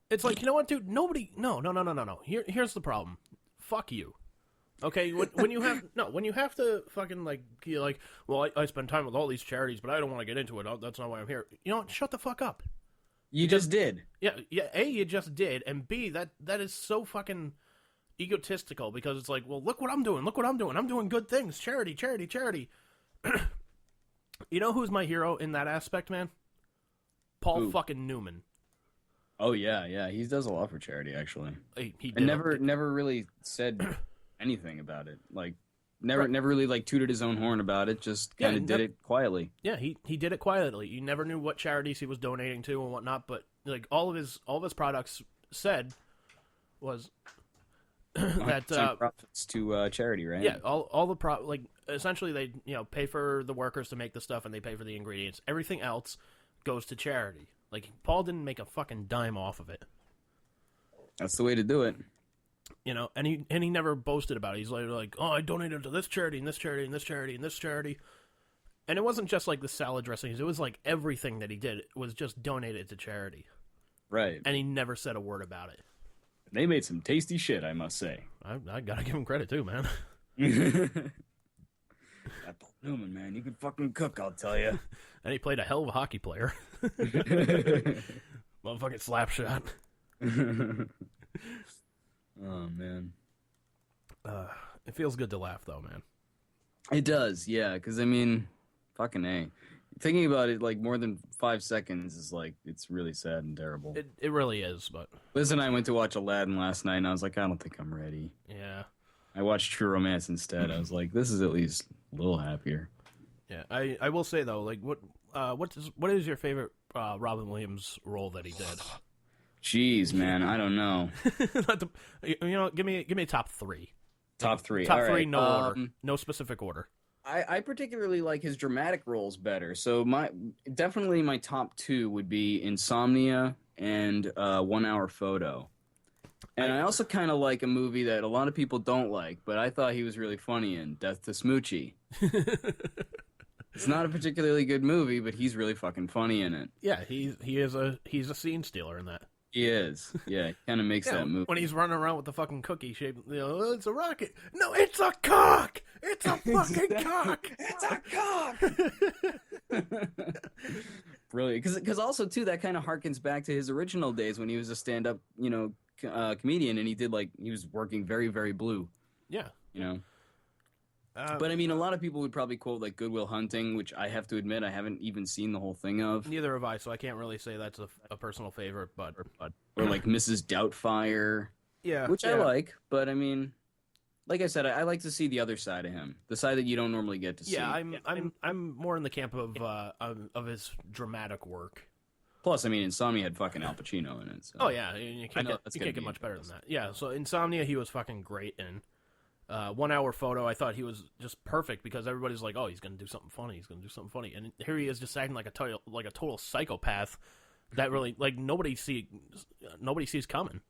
It's like, you know what, dude? No. Here's the problem. Fuck you. Okay, when you have to fucking, like, you're like, well, I spend time with all these charities, but I don't want to get into it. That's not why I'm here. You know what? Shut the fuck up. You just did. Yeah. A, you just did, and B, that is so fucking egotistical because it's like, well, look what I'm doing. I'm doing good things. Charity. You know who's my hero in that aspect, man? Paul fucking Newman. Oh yeah, he does a lot for charity, actually. He and never really said anything about it. Like, never really, like, tooted his own horn about it. Just kind of did it quietly. Yeah, he did it quietly. You never knew what charities he was donating to and whatnot. But, like, all of his products said was that profits to charity, right? Yeah, all the essentially they pay for the workers to make the stuff and they pay for the ingredients. Everything else goes to charity. Like, Paul didn't make a fucking dime off of it. That's the way to do it. And he never boasted about it. He's like, oh, I donated to this charity and this charity and this charity and this charity. And it wasn't just like the salad dressings. It was like everything that he did was just donated to charity. Right. And he never said a word about it. They made some tasty shit, I must say. I gotta give him credit too, man. That Paul Newman, man, you can fucking cook, I'll tell you. And he played a hell of a hockey player. Motherfucking slap shot. Oh, man. It feels good to laugh, though, man. It does, yeah, because, I mean, fucking A. Thinking about it, like, more than 5 seconds is, like, it's really sad and terrible. It really is, but... Liz and I went to watch Aladdin last night, and I was like, I don't think I'm ready. Yeah. I watched True Romance instead. I was like, this is at least a little happier. Yeah, I will say, though, like, what is your favorite Robin Williams role that he did? Jeez, man, I don't know. Give me a top three. Top three. Top All three, right. no order. No specific order. I particularly like his dramatic roles better. So definitely my top two would be Insomnia and 1 Hour Photo. And I also kind of like a movie that a lot of people don't like, but I thought he was really funny in, Death to Smoochie. It's not a particularly good movie, but he's really fucking funny in it. Yeah, he's a scene stealer in that. He is. Yeah, he kind of makes that movie. When he's running around with the fucking cookie shape, it's a rocket. No, it's a cock. It's a fucking cock. It's a cock. Brilliant. Because also, too, that kind of harkens back to his original days when he was a stand-up, comedian, and he was working very, very blue. Yeah. But I mean, a lot of people would probably quote like Good Will Hunting, which I have to admit I haven't even seen the whole thing of. Neither have I, so I can't really say that's a personal favorite. But or like Mrs. Doubtfire, which I like. But I mean, like I said, I like to see the other side of him, the side that you don't normally get to see. Yeah, I'm more in the camp of his dramatic work. Plus, I mean, Insomnia had fucking Al Pacino in it. So. Oh yeah, you can't get much better than that. Yeah, so Insomnia, he was fucking great in. 1 Hour Photo, I thought he was just perfect because everybody's like, oh, he's gonna do something funny. He's gonna do something funny, and here he is just acting like a total psychopath. That really nobody sees coming.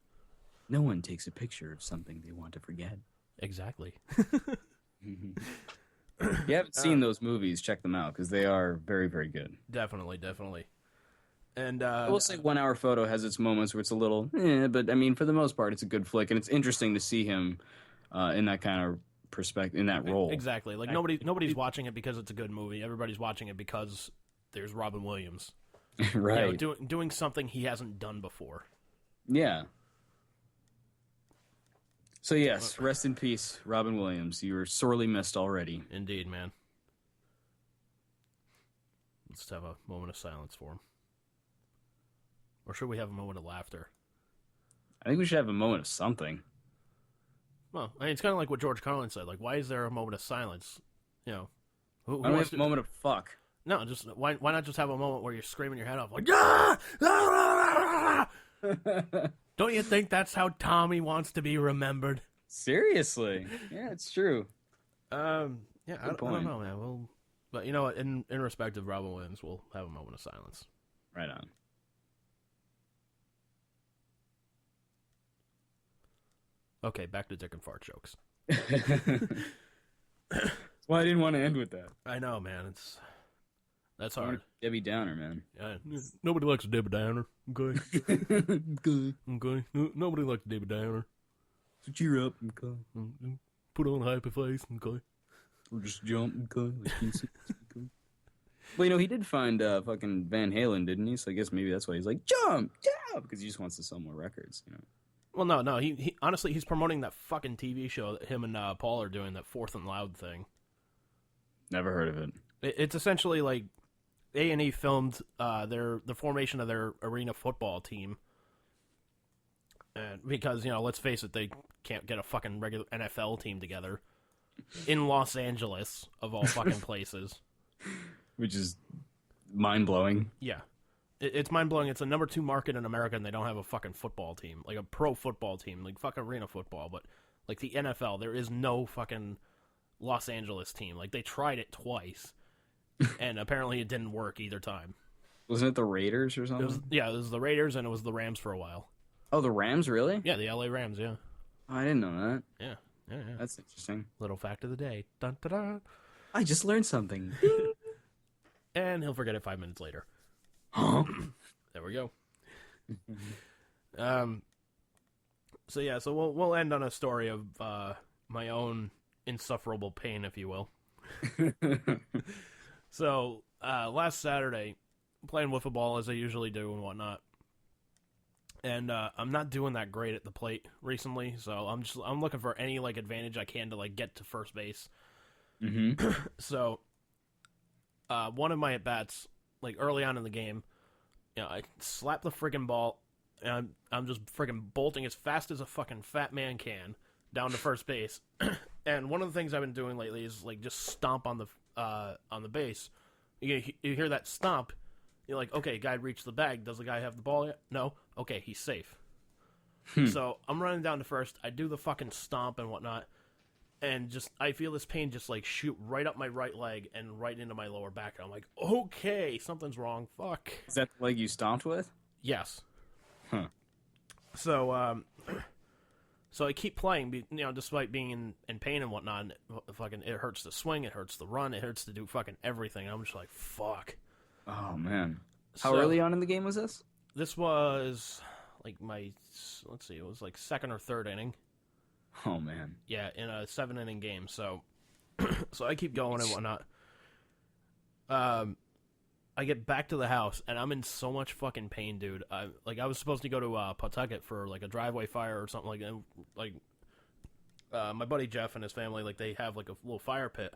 No one takes a picture of something they want to forget. Exactly. If you haven't seen those movies, check them out because they are very, very good. Definitely. And I will say 1 Hour Photo has its moments where it's a little, but I mean, for the most part, it's a good flick, and it's interesting to see him in that kind of perspective, in that role. Exactly. Like nobody's watching it because it's a good movie. Everybody's watching it because there's Robin Williams, right? Doing something he hasn't done before. Yeah. So yes, rest in peace, Robin Williams. You were sorely missed already. Indeed, man. Let's have a moment of silence for him. Or should we have a moment of laughter? I think we should have a moment of something. Well, I mean, it's kind of like what George Carlin said. Like, why is there a moment of silence? Who I don't have a moment of fuck. No, just why not just have a moment where you're screaming your head off like, ah! Ah! Don't you think that's how Tommy wants to be remembered? Seriously? Yeah, it's true. Yeah, I don't know, man. But you know what? In respect of Robin Williams, we'll have a moment of silence. Right on. Okay, back to dick and fart jokes. That's why I didn't want to end with that. I know, man. That's hard. Debbie Downer, man. Yeah, nobody likes a Debbie Downer. Okay. Okay. Nobody likes a Debbie Downer. So cheer up, okay. Put on a happy face, okay. Or just jump, okay. Well, he did find fucking Van Halen, didn't he? So I guess maybe that's why he's like, jump, because he just wants to sell more records, Well, no. He honestly, he's promoting that fucking TV show that him and Paul are doing, that Fourth and Loud thing. Never heard of it. It's essentially like A&E filmed the formation of their arena football team, and because let's face it, they can't get a fucking regular NFL team together in Los Angeles of all fucking places, which is mind blowing. Yeah. It's mind-blowing. It's the number 2 market in America, and they don't have a fucking football team. Like a pro football team. Like fucking arena football. But like the NFL, there is no fucking Los Angeles team. Like they tried it twice, and apparently it didn't work either time. Wasn't it the Raiders or something? It was the Raiders, and it was the Rams for a while. Oh, the Rams, really? Yeah, the LA Rams, yeah. Oh, I didn't know that. Yeah. That's interesting. Little fact of the day. Dun, dun, dun. I just learned something. and he'll forget it 5 minutes later. There we go. So yeah, so we'll end on a story of my own insufferable pain, if you will. So last Saturday, playing Wiffle Ball as I usually do and whatnot, and I'm not doing that great at the plate recently. So I'm looking for any like advantage I can to like get to first base. Mm-hmm. So one of my at bats, like early on in the game, I slap the friggin' ball, and I'm just friggin' bolting as fast as a fucking fat man can down to first base. And one of the things I've been doing lately is like just stomp on the base. You hear that stomp, you're like, okay, guy reached the bag. Does the guy have the ball yet? No. Okay, he's safe. So I'm running down to first. I do the fucking stomp and whatnot, and just I feel this pain just like shoot right up my right leg and right into my lower back. I'm like, okay, something's wrong. Fuck. Is that the leg you stomped with? Yes. Huh. So so I keep playing, despite being in pain and whatnot. Fucking, it hurts to swing, it hurts to run, it hurts to do fucking everything. I'm just like, fuck. Oh man. How early on in the game was this? This was like let's see, it was like second or third inning. Oh man. Yeah, in a 7-inning game. So, so I keep going and whatnot. I get back to the house and I'm in so much fucking pain, dude. I was supposed to go to Pawtucket for like a driveway fire or something like that. Like, my buddy Jeff and his family, like they have like a little fire pit,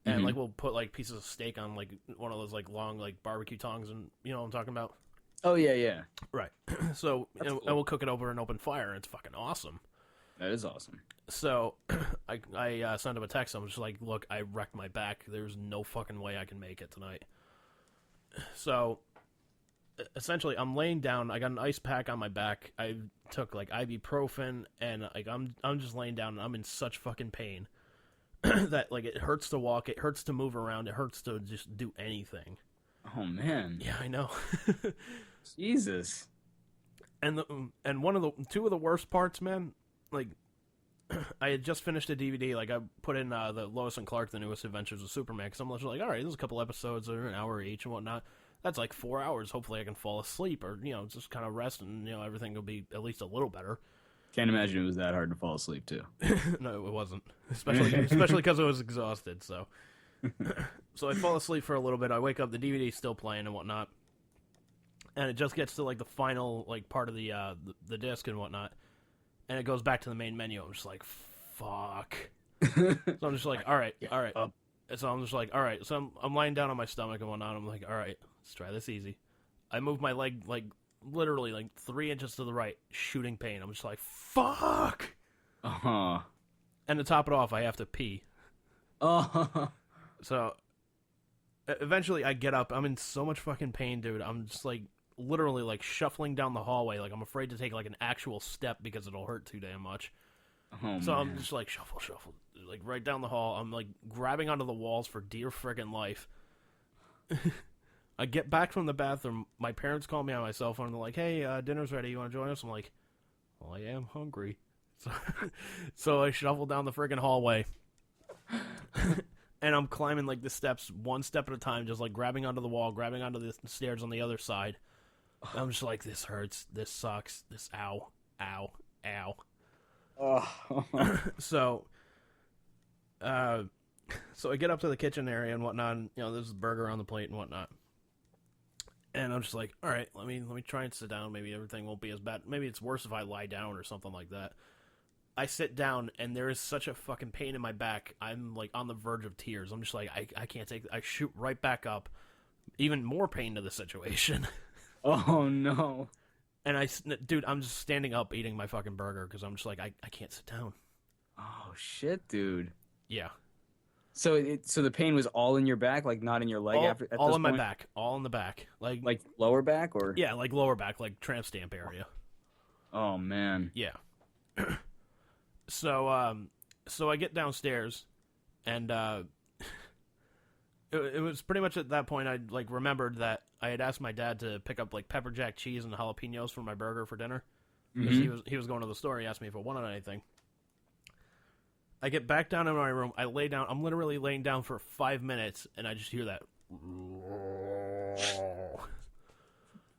and like we'll put like pieces of steak on like one of those like long like barbecue tongs, and you know what I'm talking about. Oh yeah. Right. So Cool. and we'll cook it over an open fire, and it's fucking awesome. That is awesome. So I sent him a text. I'm just like, look, I wrecked my back. There's no fucking way I can make it tonight. So essentially, I'm laying down. I got an ice pack on my back. I took like ibuprofen, and like I'm just laying down, and I'm in such fucking pain that like it hurts to walk, it hurts to move around, it hurts to just do anything. Oh man. Yeah, I know. Jesus. And two of the worst parts, man. Like, I had just finished a DVD. Like, I put in the Lois and Clark, The Newest Adventures of Superman, because I'm just like, all right, there's a couple episodes that are an hour each and whatnot. That's like 4 hours. Hopefully I can fall asleep or, just kind of rest, and, everything will be at least a little better. Can't imagine it was that hard to fall asleep, too. No, it wasn't. Especially because I was exhausted, so. So I fall asleep for a little bit. I wake up, the DVD's still playing and whatnot. And it just gets to, like, the final, like, part of the disc and whatnot. And it goes back to the main menu. I'm just like, fuck. So I'm just like, all right. So I'm just like, all right. So I'm lying down on my stomach and whatnot. I'm like, all right, let's try this easy. I move my leg, like, literally, like, 3 inches to the right, shooting pain. I'm just like, fuck. Uh-huh. And to top it off, I have to pee. Oh. So eventually I get up. I'm in so much fucking pain, dude. I'm just, like, literally like shuffling down the hallway, like I'm afraid to take like an actual step because it'll hurt too damn much. Oh, so man. I'm just like shuffle, like right down the hall. I'm like grabbing onto the walls for dear friggin' life. I get back from the bathroom. My parents call me on my cell phone. They're like, "Hey, dinner's ready. You want to join us?" I'm like, "Well, I am hungry." So I shuffle down the friggin' hallway, and I'm climbing like the steps one step at a time, just like grabbing onto the wall, grabbing onto the stairs on the other side. I'm just like, this hurts, this sucks, this ow. Oh. So I get up to the kitchen area and whatnot, and, there's a burger on the plate and whatnot. And I'm just like, all right, let me try and sit down. Maybe everything won't be as bad. Maybe it's worse if I lie down or something like that. I sit down, and there is such a fucking pain in my back. I'm, like, on the verge of tears. I'm just like, I can't take it. I shoot right back up. Even more pain to the situation. Oh, no. And dude, I'm just standing up eating my fucking burger because I'm just like, I can't sit down. Oh, shit, dude. Yeah. So the pain was all in your back, like not in your leg all in my back. All in the back. Like lower back or? Yeah, like lower back, like tramp stamp area. Oh, man. Yeah. So I get downstairs, and it was pretty much at that point I like remembered that I had asked my dad to pick up like pepper jack cheese and jalapenos for my burger for dinner. Because he was going to the store. He asked me if I wanted anything. I get back down in my room. I lay down. I'm literally laying down for 5 minutes, and I just hear that.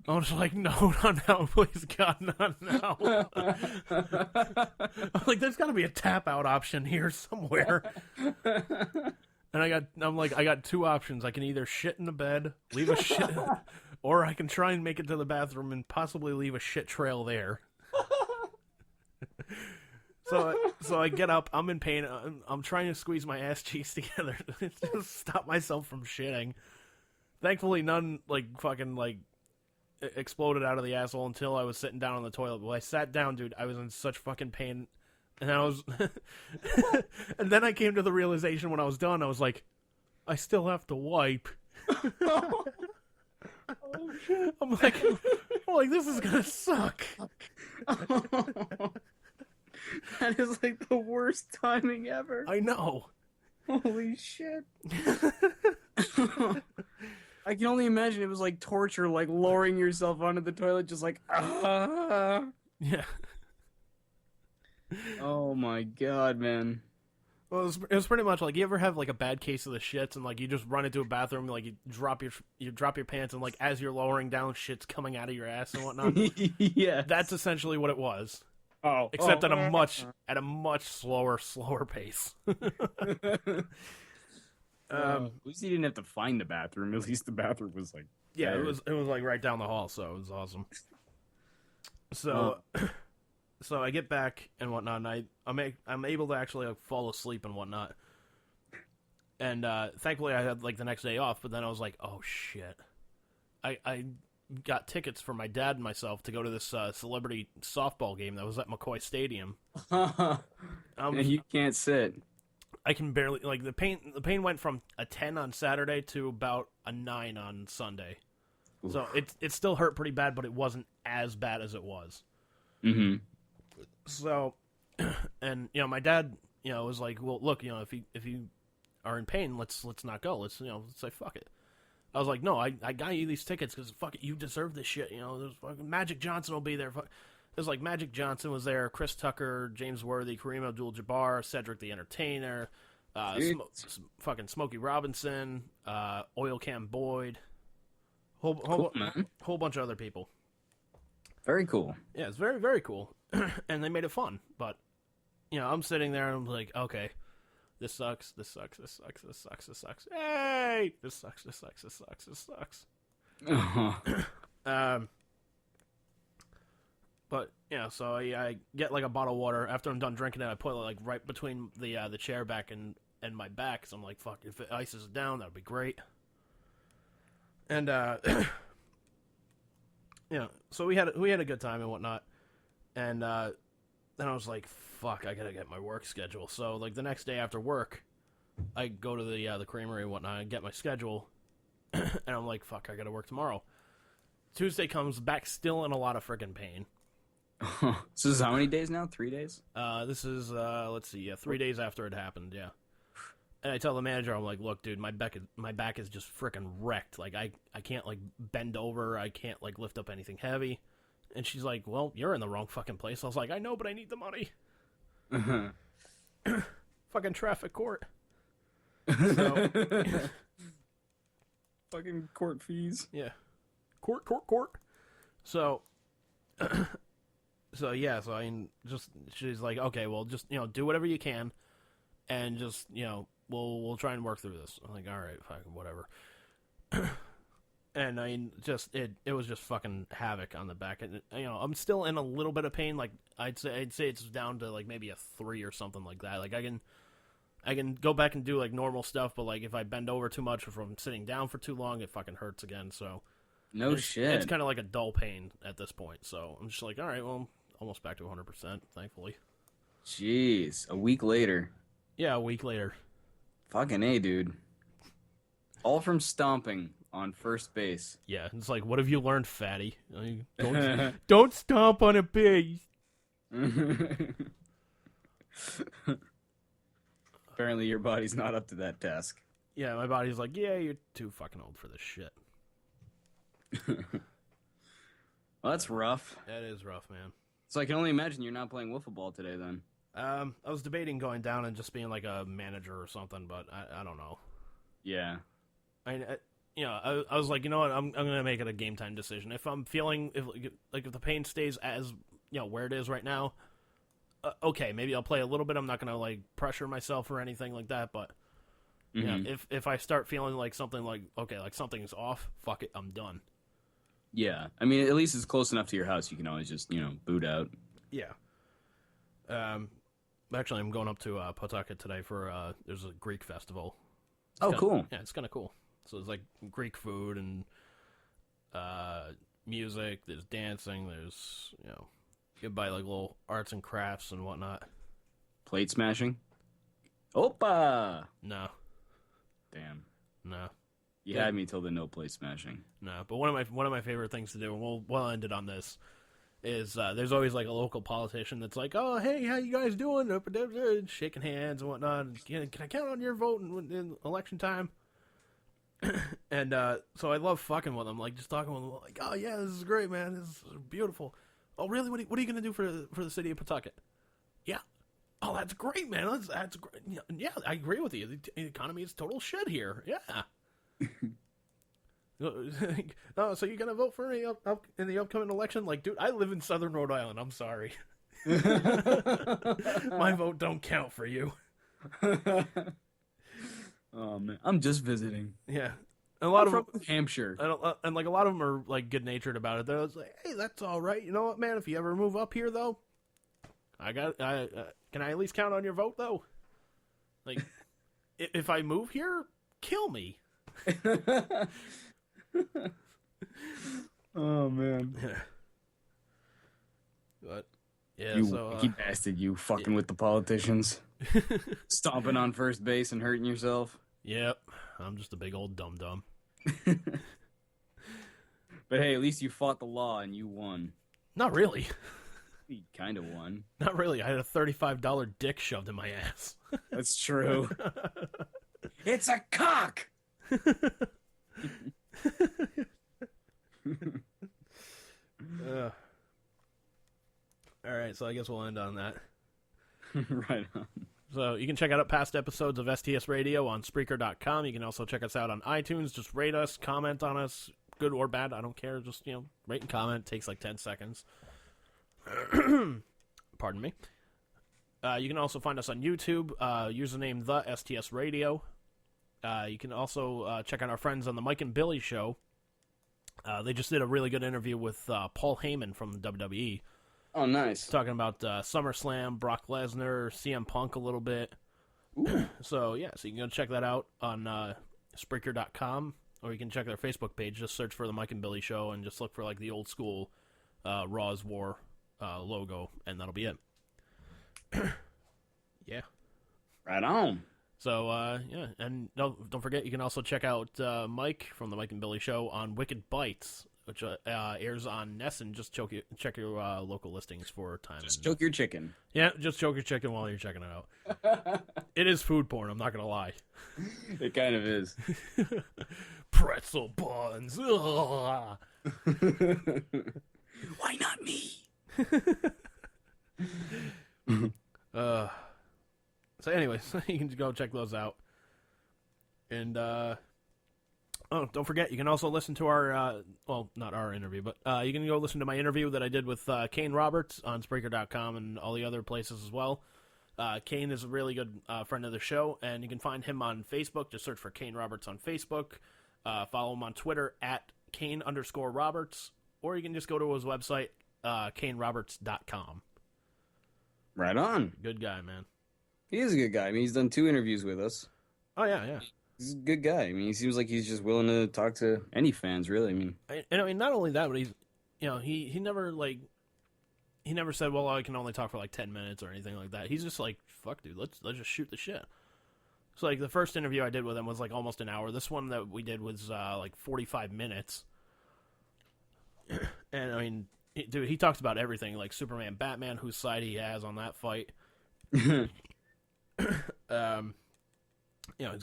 I was like, no, not now, please, God, not now. I'm like, there's got to be a tap out option here somewhere. And I got two options. I can either shit in the bed, leave a shit, or I can try and make it to the bathroom and possibly leave a shit trail there. So I get up. I'm in pain. I'm trying to squeeze my ass cheeks together to stop myself from shitting. Thankfully, none fucking exploded out of the asshole until I was sitting down on the toilet. When I sat down, dude, I was in such fucking pain. And I was, and then I came to the realization when I was done, I was like, I still have to wipe. Oh shit! I'm like, this is gonna suck. That is like the worst timing ever. I know. Holy shit! I can only imagine it was like torture, like lowering yourself onto the toilet, just like Yeah. Oh my god, man. Well, it was pretty much like, you ever have like a bad case of the shits and like you just run into a bathroom and like you drop your pants and like as you're lowering down, shit's coming out of your ass and whatnot. Yeah, that's essentially what it was. Oh, except at a much slower pace. At least you didn't have to find the bathroom. At least the bathroom was like it was like right down the hall, so it was awesome. So. So I get back and whatnot, and I'm able to actually like, fall asleep and whatnot. And thankfully I had like the next day off, but then I was like, oh shit. I got tickets for my dad and myself to go to this celebrity softball game that was at McCoy Stadium. And you can't sit. I can barely, like, the pain went from a 10 on Saturday to about a 9 on Sunday. Oof. So it still hurt pretty bad, but it wasn't as bad as it was. Mm-hmm. So, and you know, my dad, you know, was like, "Well, look, you know, if you are in pain, let's not go. Let's say fuck it." I was like, "No, I got you these tickets because fuck it, you deserve this shit. You know, there's fucking Magic Johnson will be there. There's like Magic Johnson was there, Chris Tucker, James Worthy, Kareem Abdul-Jabbar, Cedric the Entertainer, fucking Smokey Robinson, Oil Cam Boyd, whole bunch of other people. Very cool. Yeah, it's very, very cool. And they made it fun. But, you know, I'm sitting there and I'm like, okay, this sucks, this sucks, this sucks, this sucks, this sucks. Hey! This sucks, this sucks, this sucks, this sucks. But, you know, so I get like a bottle of water. After I'm done drinking it, I put it like right between the chair back and my back. So I'm like, fuck, if it ices it down, that would be great. And, you know, so we had a good time and whatnot. And then I was like, fuck, I gotta get my work schedule. So, like, the next day after work, I go to the creamery and whatnot and get my schedule. And I'm like, fuck, I gotta work tomorrow. Tuesday comes back still in a lot of friggin' pain. So this is how many days now? 3 days? This is, let's see, 3 days after it happened, yeah. And I tell the manager, I'm like, look, dude, my back is just frickin' wrecked. Like, I can't, like, bend over. I can't, like, lift up anything heavy. And she's like, well, you're in the wrong fucking place. I was like, I know, but I need the money. Fucking traffic court. So, fucking court fees. Yeah. Court. So, yeah, so she's like, okay, well, just, you know, do whatever you can. And just, you know, we'll try and work through this. I'm like, all right, fucking whatever. And I mean, just it was just fucking havoc on the back, and you know, I'm still in a little bit of pain. Like I'd say it's down to like maybe a 3 or something like that. Like I can go back and do like normal stuff, but like if I bend over too much or if I'm sitting down for too long, it fucking hurts again. So shit, it's kind of like a dull pain at this point. So I'm just like, all right, well, I'm almost back to 100%, thankfully. Jeez, a week later. Yeah, a week later. Fucking A, dude. All from stomping on first base. Yeah, it's like, what have you learned, fatty? Don't stomp on a base. Apparently your body's not up to that task. Yeah, my body's like, yeah, you're too fucking old for this shit. Well, that's rough. That is rough, man. So I can only imagine you're not playing Wiffle Ball today, then. I was debating going down and just being like a manager or something, but I don't know. Yeah. I mean, I was like, you know what, I'm gonna make it a game time decision. If I'm feeling if the pain stays as where it is right now, okay, maybe I'll play a little bit. I'm not gonna like pressure myself or anything like that, but if I start feeling like something like something's off, fuck it, I'm done. Yeah, I mean, at least it's close enough to your house. You can always just boot out. Yeah. Actually, I'm going up to Pawtucket today for there's a Greek festival. Cool. Yeah, it's kind of cool. So there's like Greek food and music. There's dancing. There's you can buy like little arts and crafts and whatnot. Plate smashing. Opa. No. Damn. No. You had me till the no plate smashing. No, but one of my favorite things to do, and we'll end it on this, is there's always like a local politician that's like, oh hey, how you guys doing? Shaking hands and whatnot. Can I count on your vote in election time? And so I love fucking with them, like just talking with them, like, oh yeah, this is great, man, this is beautiful. Oh really? What are you gonna do for the city of Pawtucket? Yeah. Oh, that's great, man. That's great. Yeah, I agree with you. The economy is total shit here. Yeah. Oh, so you're gonna vote for me up in the upcoming election? Like, dude, I live in Southern Rhode Island. I'm sorry. My vote don't count for you. Oh man, I'm just visiting. Yeah, a lot I'm of from New Hampshire, and like a lot of them are like good natured about it. They're like, hey, that's all right. You know what, man? If you ever move up here, though, can I at least count on your vote, though? Like, if I move here, kill me. Oh man. But yeah, You so lucky bastard, you fucking with the politicians. Stomping on first base and hurting yourself. Yep, I'm just a big old dum-dum. But hey, at least you fought the law and you won. Not really. You kind of won. Not really. I had a $35 dick shoved in my ass. That's true. It's a cock! All right, so I guess we'll end on that. Right on. So you can check out past episodes of STS Radio on Spreaker.com. You can also check us out on iTunes. Just rate us, comment on us, good or bad. I don't care. Just, rate and comment. It takes like 10 seconds. Pardon me. You can also find us on YouTube. Username the STS Radio. You can also check out our friends on the Mike and Billy Show. They just did a really good interview with Paul Heyman from the WWE. Oh, nice. Talking about SummerSlam, Brock Lesnar, CM Punk a little bit. So you can go check that out on Spreaker.com, or you can check their Facebook page. Just search for the Mike and Billy Show and just look for like the old school Raw's War logo, and that'll be it. Yeah. Right on. So, and don't forget, you can also check out Mike from the Mike and Billy Show on Wicked Bites, which airs on Nessun. Just check your local listings for time. Just choke your chicken. Yeah, just choke your chicken while you're checking it out. It is food porn, I'm not going to lie. It kind of is. Pretzel buns. Why not me? So anyways, you can go check those out. And, don't forget, you can also listen to our, not our interview, but you can go listen to my interview that I did with Kane Roberts on Spreaker.com and all the other places as well. Kane is a really good friend of the show, and you can find him on Facebook. Just search for Kane Roberts on Facebook. Follow him on Twitter at Kane_Roberts, or you can just go to his website, KaneRoberts.com. Right on. Good guy, man. He is a good guy. I mean, he's done 2 interviews with us. Oh, yeah. He's a good guy. I mean, he seems like he's just willing to talk to any fans, really. I mean, not only that, but he's, he never, he never said, well, I can only talk for, 10 minutes or anything like that. He's just like, fuck, dude, let's just shoot the shit. So, the first interview I did with him was, almost an hour. This one that we did was, 45 minutes. And, I mean, dude, he talks about everything, like Superman, Batman, whose side he has on that fight. His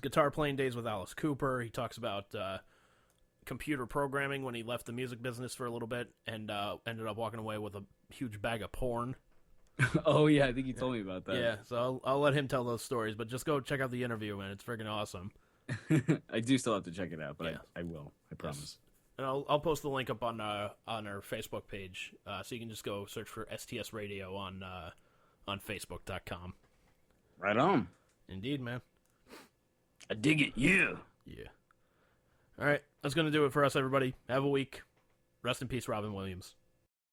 guitar playing days with Alice Cooper. He talks about computer programming when he left the music business for a little bit and ended up walking away with a huge bag of porn. Oh, yeah, I think you told me about that. Yeah, so I'll let him tell those stories, but just go check out the interview, man. It's freaking awesome. I do still have to check it out, but Yeah. I will. I promise. And I'll post the link up on our Facebook page, so you can just go search for STS Radio on Facebook.com. Right on. Indeed, man. I dig it. Yeah. Yeah. All right, that's going to do it for us, everybody. Have a week. Rest in peace, Robin Williams.